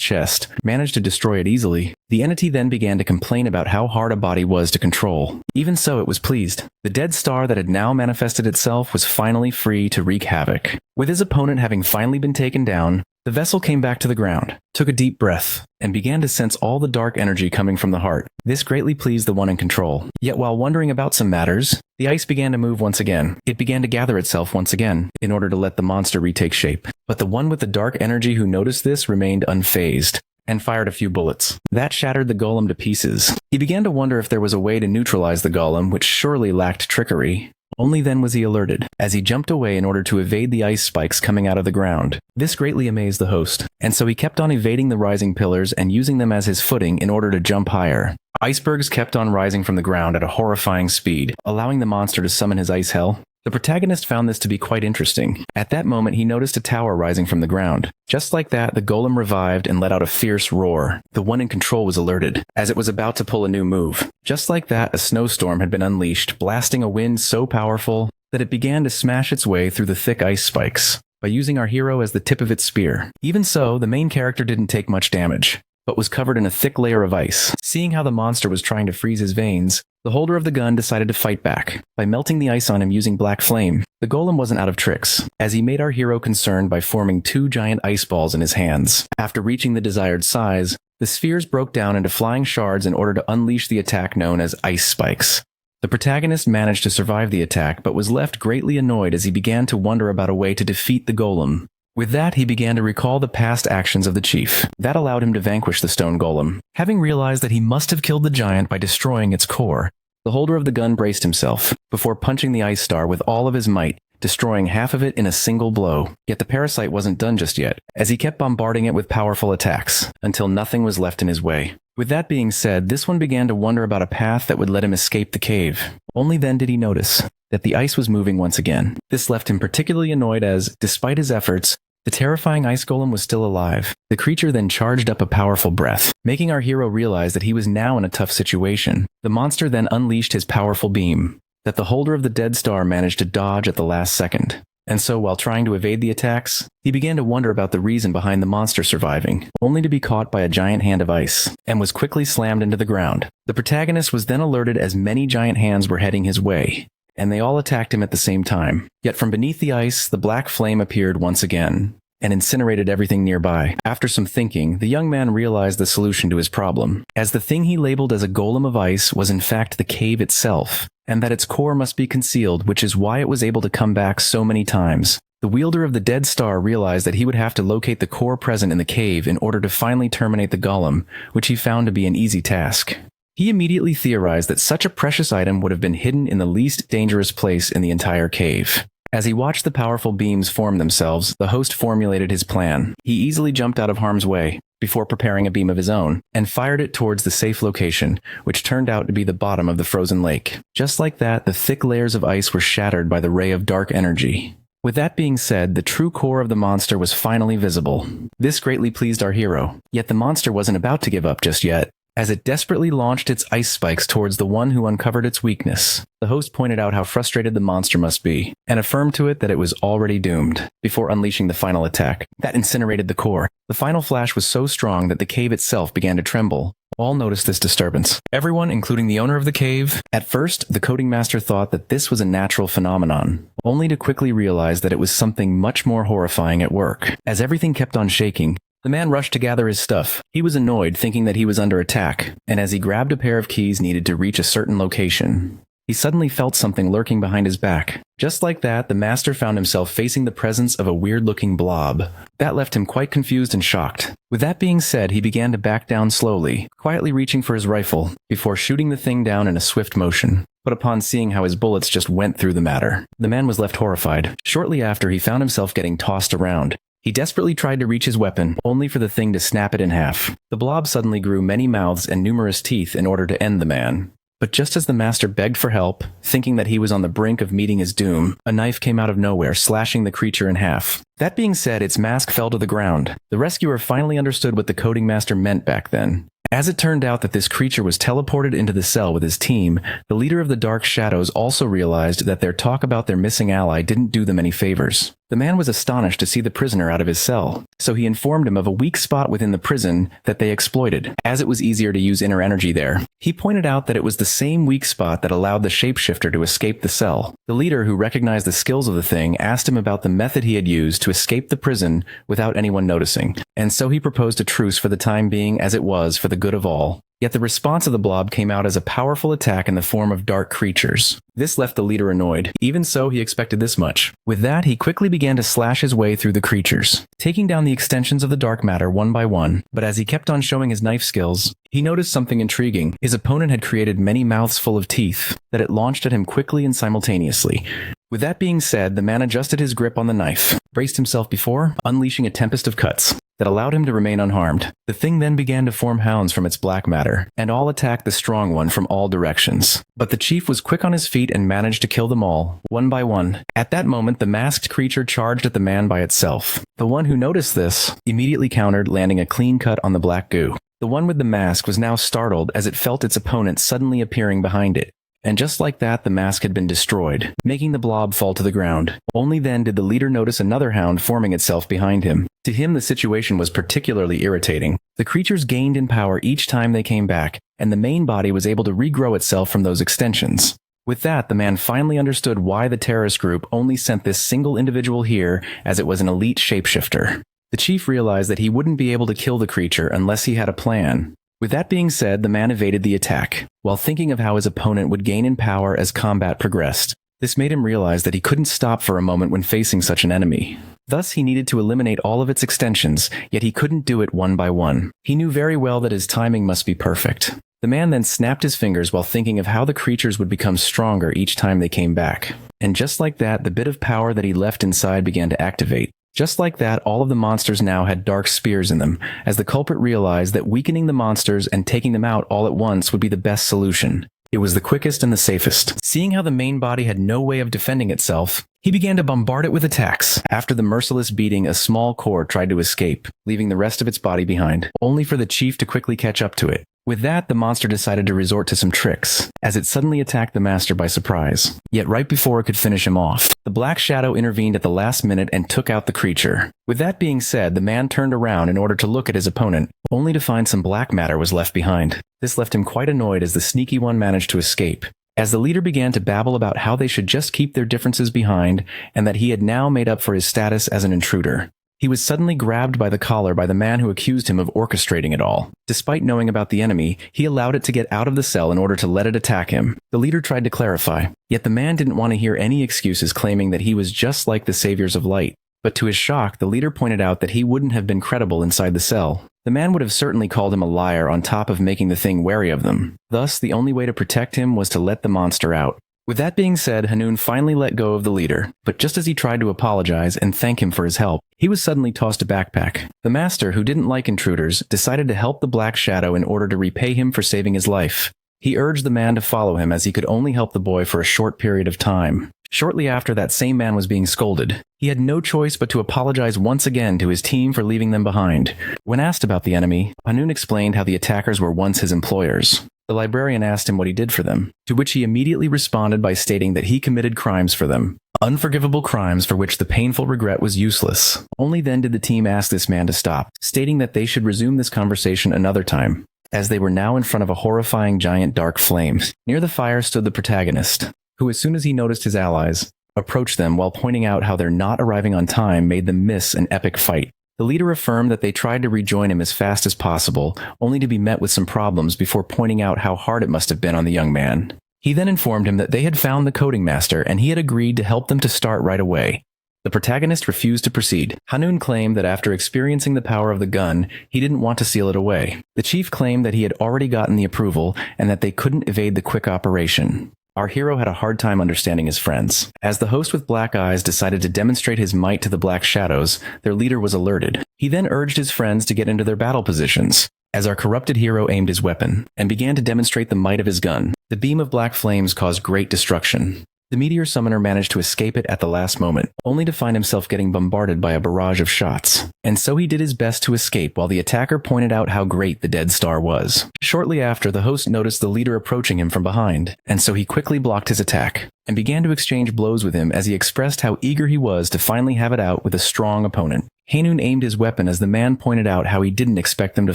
chest, managed to destroy it easily. The entity then began to complain about how hard a body was to control. Even so, it was pleased. The dead star that had now manifested itself was finally free to wreak havoc. With his opponent having finally been taken down, the vessel came back to the ground, took a deep breath, and began to sense all the dark energy coming from the heart. This greatly pleased the one in control. Yet while wondering about some matters, the ice began to move once again. It began to gather itself once again, in order to let the monster retake shape. But the one with the dark energy who noticed this remained unfazed, and fired a few bullets. That shattered the golem to pieces. He began to wonder if there was a way to neutralize the golem, which surely lacked trickery. Only then was he alerted, as he jumped away in order to evade the ice spikes coming out of the ground. This greatly amazed the host, and so he kept on evading the rising pillars and using them as his footing in order to jump higher. Icebergs kept on rising from the ground at a horrifying speed, allowing the monster to summon his ice hell. The protagonist found this to be quite interesting. At that moment, he noticed a tower rising from the ground. Just like that, the golem revived and let out a fierce roar. The one in control was alerted, as it was about to pull a new move. Just like that, a snowstorm had been unleashed, blasting a wind so powerful that it began to smash its way through the thick ice spikes, by using our hero as the tip of its spear. Even so, the main character didn't take much damage, but was covered in a thick layer of ice. Seeing how the monster was trying to freeze his veins, the holder of the gun decided to fight back by melting the ice on him using black flame. The golem wasn't out of tricks, as he made our hero concerned by forming 2 giant ice balls in his hands. After reaching the desired size, the spheres broke down into flying shards in order to unleash the attack known as ice spikes. The protagonist managed to survive the attack, but was left greatly annoyed as he began to wonder about a way to defeat the golem. With that, he began to recall the past actions of the chief. That allowed him to vanquish the stone golem. Having realized that he must have killed the giant by destroying its core, the holder of the gun braced himself, before punching the ice star with all of his might, destroying half of it in a single blow. Yet the parasite wasn't done just yet, as he kept bombarding it with powerful attacks, until nothing was left in his way. With that being said, this one began to wonder about a path that would let him escape the cave. Only then did he notice that the ice was moving once again. This left him particularly annoyed as, despite his efforts, The terrifying ice golem was still alive. The creature then charged up a powerful breath, making our hero realize that he was now in a tough situation. The monster then unleashed his powerful beam, that the holder of the dead star managed to dodge at the last second. And so, while trying to evade the attacks, he began to wonder about the reason behind the monster surviving, only to be caught by a giant hand of ice, and was quickly slammed into the ground. The protagonist was then alerted as many giant hands were heading his way, and they all attacked him at the same time. Yet from beneath the ice, the black flame appeared once again, and incinerated everything nearby. After some thinking, the young man realized the solution to his problem, as the thing he labeled as a golem of ice was in fact the cave itself, and that its core must be concealed, which is why it was able to come back so many times. The wielder of the dead star realized that he would have to locate the core present in the cave in order to finally terminate the golem, which he found to be an easy task. He immediately theorized that such a precious item would have been hidden in the least dangerous place in the entire cave. As he watched the powerful beams form themselves, the host formulated his plan. He easily jumped out of harm's way, before preparing a beam of his own, and fired it towards the safe location, which turned out to be the bottom of the frozen lake. Just like that, the thick layers of ice were shattered by the ray of dark energy. With that being said, the true core of the monster was finally visible. This greatly pleased our hero, yet the monster wasn't about to give up just yet, as it desperately launched its ice spikes towards the one who uncovered its weakness. The host pointed out how frustrated the monster must be, and affirmed to it that it was already doomed, before unleashing the final attack. That incinerated the core. The final flash was so strong that the cave itself began to tremble. All noticed this disturbance. Everyone, including the owner of the cave. At first, the coding master thought that this was a natural phenomenon, only to quickly realize that it was something much more horrifying at work. As everything kept on shaking, the man rushed to gather his stuff. He was annoyed, thinking that he was under attack, and as he grabbed a pair of keys needed to reach a certain location, he suddenly felt something lurking behind his back. Just like that, the master found himself facing the presence of a weird-looking blob. That left him quite confused and shocked. With that being said, he began to back down slowly, quietly reaching for his rifle, before shooting the thing down in a swift motion. But upon seeing how his bullets just went through the matter, the man was left horrified. Shortly after, he found himself getting tossed around. He desperately tried to reach his weapon, only for the thing to snap it in half. The blob suddenly grew many mouths and numerous teeth in order to end the man. But just as the master begged for help, thinking that he was on the brink of meeting his doom, a knife came out of nowhere, slashing the creature in half. That being said, its mask fell to the ground. The rescuer finally understood what the coding master meant back then. As it turned out that this creature was teleported into the cell with his team, the leader of the Dark Shadows also realized that their talk about their missing ally didn't do them any favors. The man was astonished to see the prisoner out of his cell, so he informed him of a weak spot within the prison that they exploited, as it was easier to use inner energy there. He pointed out that it was the same weak spot that allowed the shapeshifter to escape the cell. The leader, who recognized the skills of the thing, asked him about the method he had used to escape the prison without anyone noticing, and so he proposed a truce for the time being, as it was for the good of all. Yet the response of the blob came out as a powerful attack in the form of dark creatures. This left the leader annoyed. Even so, he expected this much. With that, he quickly began to slash his way through the creatures, taking down the extensions of the dark matter one by one. But as he kept on showing his knife skills, he noticed something intriguing. His opponent had created many mouths full of teeth that it launched at him quickly and simultaneously. With that being said, the man adjusted his grip on the knife, braced himself before, unleashing a tempest of cuts that allowed him to remain unharmed. The thing then began to form hounds from its black matter, and all attacked the strong one from all directions. But the chief was quick on his feet and managed to kill them all, one by one. At that moment, the masked creature charged at the man by itself. The one who noticed this immediately countered, landing a clean cut on the black goo. The one with the mask was now startled as it felt its opponent suddenly appearing behind it. And just like that, the mask had been destroyed, making the blob fall to the ground. Only then did the leader notice another hound forming itself behind him. To him, the situation was particularly irritating. The creatures gained in power each time they came back, and the main body was able to regrow itself from those extensions. With that, the man finally understood why the terrorist group only sent this single individual here, as it was an elite shapeshifter. The chief realized that he wouldn't be able to kill the creature unless he had a plan. With that being said, the man evaded the attack, while thinking of how his opponent would gain in power as combat progressed. This made him realize that he couldn't stop for a moment when facing such an enemy. Thus, he needed to eliminate all of its extensions, yet he couldn't do it one by one. He knew very well that his timing must be perfect. The man then snapped his fingers while thinking of how the creatures would become stronger each time they came back. And just like that, the bit of power that he left inside began to activate. Just like that, all of the monsters now had dark spears in them, as the culprit realized that weakening the monsters and taking them out all at once would be the best solution. It was the quickest and the safest. Seeing how the main body had no way of defending itself, he began to bombard it with attacks. After the merciless beating, a small core tried to escape, leaving the rest of its body behind, only for the chief to quickly catch up to it. With that, the monster decided to resort to some tricks, as it suddenly attacked the master by surprise. Yet right before it could finish him off, the Black Shadow intervened at the last minute and took out the creature. With that being said, the man turned around in order to look at his opponent, only to find some black matter was left behind. This left him quite annoyed as the sneaky one managed to escape. As the leader began to babble about how they should just keep their differences behind, and that he had now made up for his status as an intruder, he was suddenly grabbed by the collar by the man who accused him of orchestrating it all. Despite knowing about the enemy, he allowed it to get out of the cell in order to let it attack him. The leader tried to clarify, yet the man didn't want to hear any excuses, claiming that he was just like the saviors of light. But to his shock, the leader pointed out that he wouldn't have been credible inside the cell. The man would have certainly called him a liar on top of making the thing wary of them. Thus, the only way to protect him was to let the monster out. With that being said, Hanun finally let go of the leader, but just as he tried to apologize and thank him for his help, he was suddenly tossed a backpack. The master, who didn't like intruders, decided to help the Black Shadow in order to repay him for saving his life. He urged the man to follow him as he could only help the boy for a short period of time. Shortly after, that same man was being scolded. He had no choice but to apologize once again to his team for leaving them behind. When asked about the enemy, Hanun explained how the attackers were once his employers. The librarian asked him what he did for them, to which he immediately responded by stating that he committed crimes for them. Unforgivable crimes for which the painful regret was useless. Only then did the team ask this man to stop, stating that they should resume this conversation another time, as they were now in front of a horrifying giant dark flame. Near the fire stood the protagonist, who, as soon as he noticed his allies, approached them while pointing out how their not arriving on time made them miss an epic fight. The leader affirmed that they tried to rejoin him as fast as possible, only to be met with some problems before pointing out how hard it must have been on the young man. He then informed him that they had found the coding master and he had agreed to help them to start right away. The protagonist refused to proceed. Hanun claimed that after experiencing the power of the gun, he didn't want to seal it away. The chief claimed that he had already gotten the approval and that they couldn't evade the quick operation. Our hero had a hard time understanding his friends. As the host with black eyes decided to demonstrate his might to the Black Shadows, their leader was alerted. He then urged his friends to get into their battle positions, as our corrupted hero aimed his weapon, and began to demonstrate the might of his gun. The beam of black flames caused great destruction. The meteor summoner managed to escape it at the last moment, only to find himself getting bombarded by a barrage of shots. And so he did his best to escape while the attacker pointed out how great the dead star was. Shortly after, the host noticed the leader approaching him from behind, and so he quickly blocked his attack, and began to exchange blows with him as he expressed how eager he was to finally have it out with a strong opponent. Hanun aimed his weapon as the man pointed out how he didn't expect them to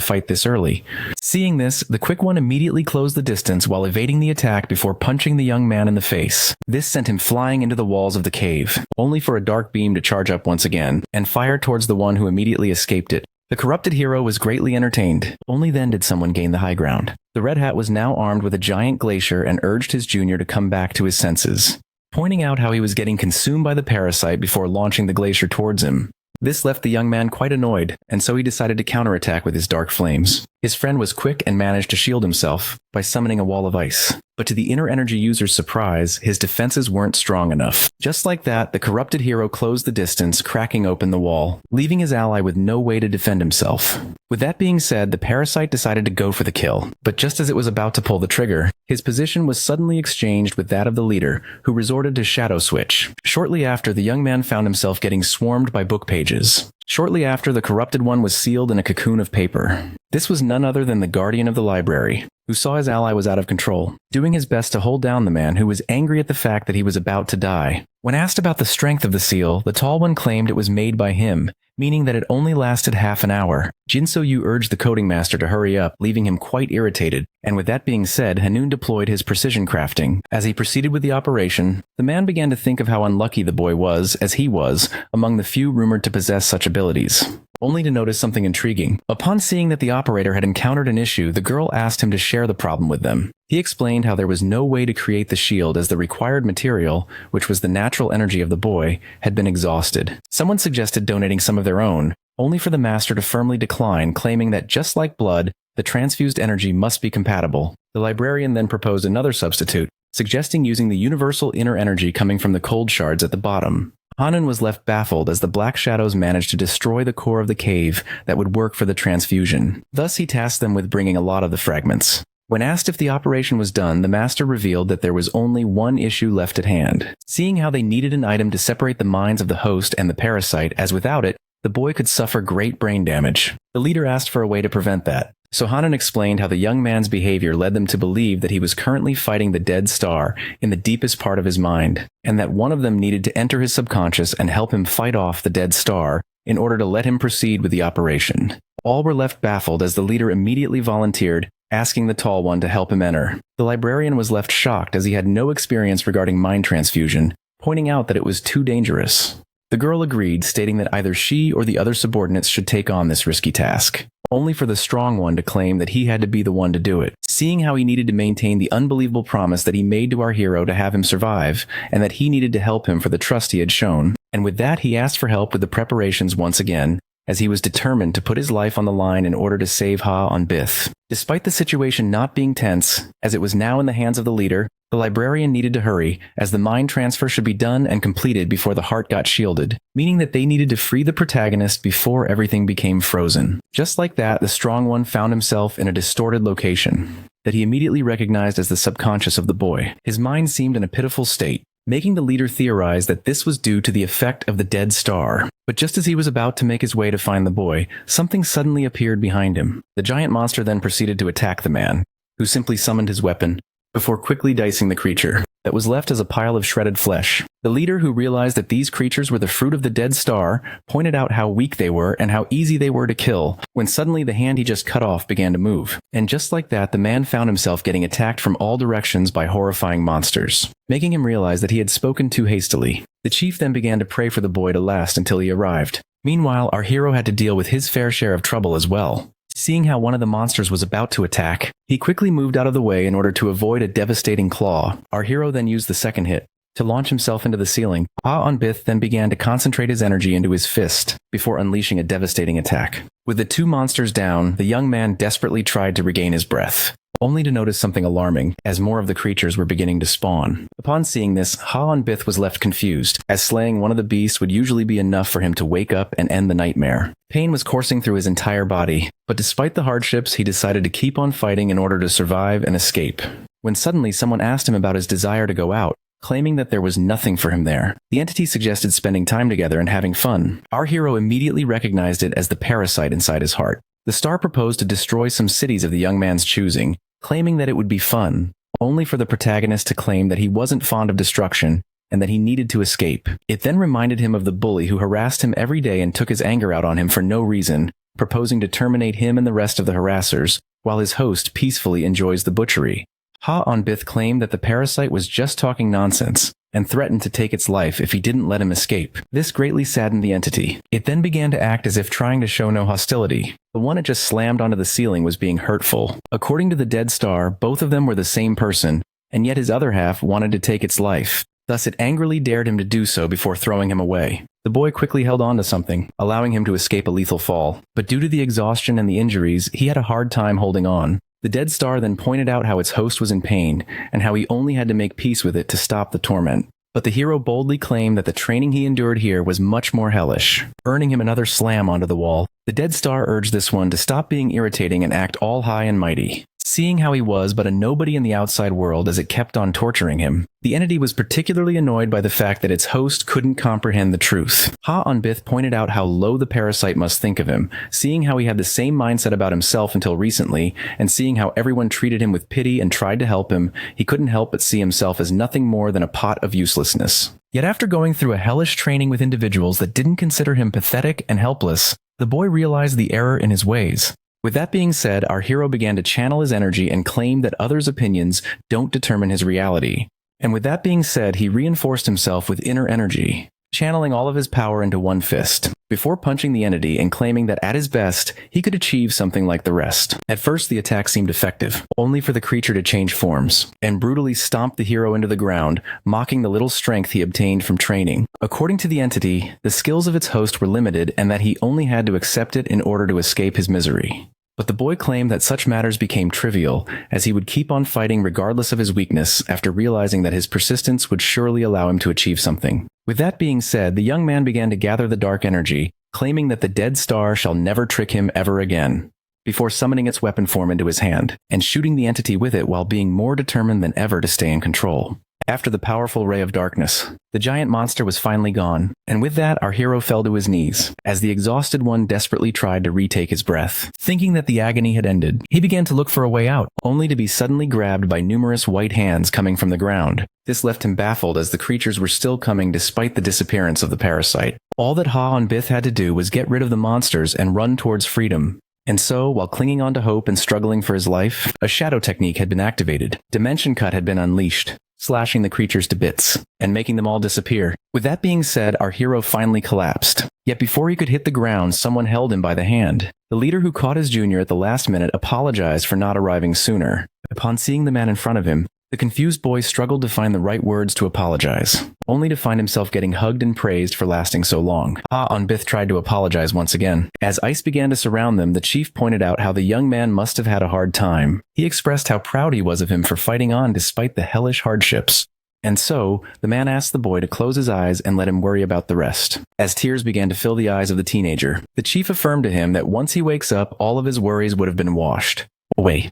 fight this early. Seeing this, the quick one immediately closed the distance while evading the attack before punching the young man in the face. This sent him flying into the walls of the cave, only for a dark beam to charge up once again, and fire towards the one who immediately escaped it. The corrupted hero was greatly entertained. Only then did someone gain the high ground. The Red Hat was now armed with a giant glacier and urged his junior to come back to his senses, pointing out how he was getting consumed by the parasite before launching the glacier towards him. This left the young man quite annoyed, and so he decided to counterattack with his dark flames. His friend was quick and managed to shield himself by summoning a wall of ice. But to the inner energy user's surprise, his defenses weren't strong enough. Just like that, the corrupted hero closed the distance, cracking open the wall, leaving his ally with no way to defend himself. With that being said, the parasite decided to go for the kill, but just as it was about to pull the trigger, his position was suddenly exchanged with that of the leader, who resorted to shadow switch. Shortly after, the young man found himself getting swarmed by book pages. Shortly after, the corrupted one was sealed in a cocoon of paper. This was none other than the guardian of the library, who saw his ally was out of control, doing his best to hold down the man who was angry at the fact that he was about to die. When asked about the strength of the seal, the tall one claimed it was made by him, meaning that it only lasted half an hour. Jinso Yu urged the coding master to hurry up, leaving him quite irritated, and with that being said, Hanun deployed his precision crafting. As he proceeded with the operation, the man began to think of how unlucky the boy was, as he was, among the few rumored to possess such abilities, only to notice something intriguing. Upon seeing that the operator had encountered an issue, the girl asked him to share the problem with them. He explained how there was no way to create the shield as the required material, which was the natural energy of the boy, had been exhausted. Someone suggested donating some of their own, only for the master to firmly decline, claiming that just like blood, the transfused energy must be compatible. The librarian then proposed another substitute, suggesting using the universal inner energy coming from the cold shards at the bottom. Hanun was left baffled as the Black Shadows managed to destroy the core of the cave that would work for the transfusion. Thus he tasked them with bringing a lot of the fragments. When asked if the operation was done, the master revealed that there was only one issue left at hand. Seeing how they needed an item to separate the minds of the host and the parasite, as without it, the boy could suffer great brain damage. The leader asked for a way to prevent that. So Hanan explained how the young man's behavior led them to believe that he was currently fighting the dead star in the deepest part of his mind, and that one of them needed to enter his subconscious and help him fight off the dead star in order to let him proceed with the operation. All were left baffled as the leader immediately volunteered, asking the tall one to help him enter. The librarian was left shocked as he had no experience regarding mind transfusion, pointing out that it was too dangerous. The girl agreed, stating that either she or the other subordinates should take on this risky task, only for the strong one to claim that he had to be the one to do it, seeing how he needed to maintain the unbelievable promise that he made to our hero to have him survive, and that he needed to help him for the trust he had shown. And with that, he asked for help with the preparations once again, as he was determined to put his life on the line in order to save Ha-on-Bith. Despite the situation not being tense, as it was now in the hands of the leader, the librarian needed to hurry, as the mind transfer should be done and completed before the heart got shielded, meaning that they needed to free the protagonist before everything became frozen. Just like that, the strong one found himself in a distorted location that he immediately recognized as the subconscious of the boy. His mind seemed in a pitiful state, making the leader theorize that this was due to the effect of the dead star. But just as he was about to make his way to find the boy, something suddenly appeared behind him. The giant monster then proceeded to attack the man, who simply summoned his weapon, before quickly dicing the creature, that was left as a pile of shredded flesh. The leader, who realized that these creatures were the fruit of the dead star, pointed out how weak they were and how easy they were to kill, when suddenly the hand he just cut off began to move. And just like that, the man found himself getting attacked from all directions by horrifying monsters, making him realize that he had spoken too hastily. The chief then began to pray for the boy to last until he arrived. Meanwhile, our hero had to deal with his fair share of trouble as well. Seeing how one of the monsters was about to attack, he quickly moved out of the way in order to avoid a devastating claw. Our hero then used the second hit to launch himself into the ceiling. Ha-on-Bith then began to concentrate his energy into his fist before unleashing a devastating attack. With the two monsters down, the young man desperately tried to regain his breath, only to notice something alarming, as more of the creatures were beginning to spawn. Upon seeing this, Ha-on-Bith was left confused, as slaying one of the beasts would usually be enough for him to wake up and end the nightmare. Pain was coursing through his entire body, but despite the hardships, he decided to keep on fighting in order to survive and escape. When suddenly someone asked him about his desire to go out, claiming that there was nothing for him there. The entity suggested spending time together and having fun. Our hero immediately recognized it as the parasite inside his heart. The star proposed to destroy some cities of the young man's choosing, claiming that it would be fun, only for the protagonist to claim that he wasn't fond of destruction and that he needed to escape. It then reminded him of the bully who harassed him every day and took his anger out on him for no reason, proposing to terminate him and the rest of the harassers, while his host peacefully enjoys the butchery. Ha-on-Bith claimed that the parasite was just talking nonsense, and threatened to take its life if he didn't let him escape. This greatly saddened the entity. It then began to act as if trying to show no hostility. The one it just slammed onto the ceiling was being hurtful. According to the dead star, both of them were the same person, and yet his other half wanted to take its life. Thus it angrily dared him to do so before throwing him away. The boy quickly held on to something, allowing him to escape a lethal fall. But due to the exhaustion and the injuries, he had a hard time holding on. The dead star then pointed out how its host was in pain, and how he only had to make peace with it to stop the torment. But the hero boldly claimed that the training he endured here was much more hellish, earning him another slam onto the wall. The dead star urged this one to stop being irritating and act all high and mighty. Seeing how he was but a nobody in the outside world as it kept on torturing him, the entity was particularly annoyed by the fact that its host couldn't comprehend the truth. Ha-on-Bith pointed out how low the parasite must think of him, seeing how he had the same mindset about himself until recently, and seeing how everyone treated him with pity and tried to help him, he couldn't help but see himself as nothing more than a pot of uselessness. Yet after going through a hellish training with individuals that didn't consider him pathetic and helpless, the boy realized the error in his ways. With that being said, our hero began to channel his energy and claim that others' opinions don't determine his reality. And with that being said, he reinforced himself with inner energy, channeling all of his power into one fist, before punching the entity and claiming that at his best, he could achieve something like the rest. At first, the attack seemed effective, only for the creature to change forms, and brutally stomp the hero into the ground, mocking the little strength he obtained from training. According to the entity, the skills of its host were limited and that he only had to accept it in order to escape his misery. But the boy claimed that such matters became trivial, as he would keep on fighting regardless of his weakness after realizing that his persistence would surely allow him to achieve something. With that being said, the young man began to gather the dark energy, claiming that the dead star shall never trick him ever again. before summoning its weapon form into his hand, and shooting the entity with it while being more determined than ever to stay in control. After the powerful ray of darkness, the giant monster was finally gone, and with that our hero fell to his knees, as the exhausted one desperately tried to retake his breath. Thinking that the agony had ended, he began to look for a way out, only to be suddenly grabbed by numerous white hands coming from the ground. This left him baffled as the creatures were still coming despite the disappearance of the parasite. All that Ha on Bith had to do was get rid of the monsters and run towards freedom. And so, while clinging on to hope and struggling for his life, a shadow technique had been activated. Dimension Cut had been unleashed, slashing the creatures to bits, and making them all disappear. With that being said, our hero finally collapsed. Yet before he could hit the ground, someone held him by the hand. The leader who caught his junior at the last minute apologized for not arriving sooner. Upon seeing the man in front of him, the confused boy struggled to find the right words to apologize, only to find himself getting hugged and praised for lasting so long. Ha on Bith tried to apologize once again. As ice began to surround them, the chief pointed out how the young man must have had a hard time. He expressed how proud he was of him for fighting on despite the hellish hardships. And so, the man asked the boy to close his eyes and let him worry about the rest. As tears began to fill the eyes of the teenager, the chief affirmed to him that once he wakes up, all of his worries would have been washed away.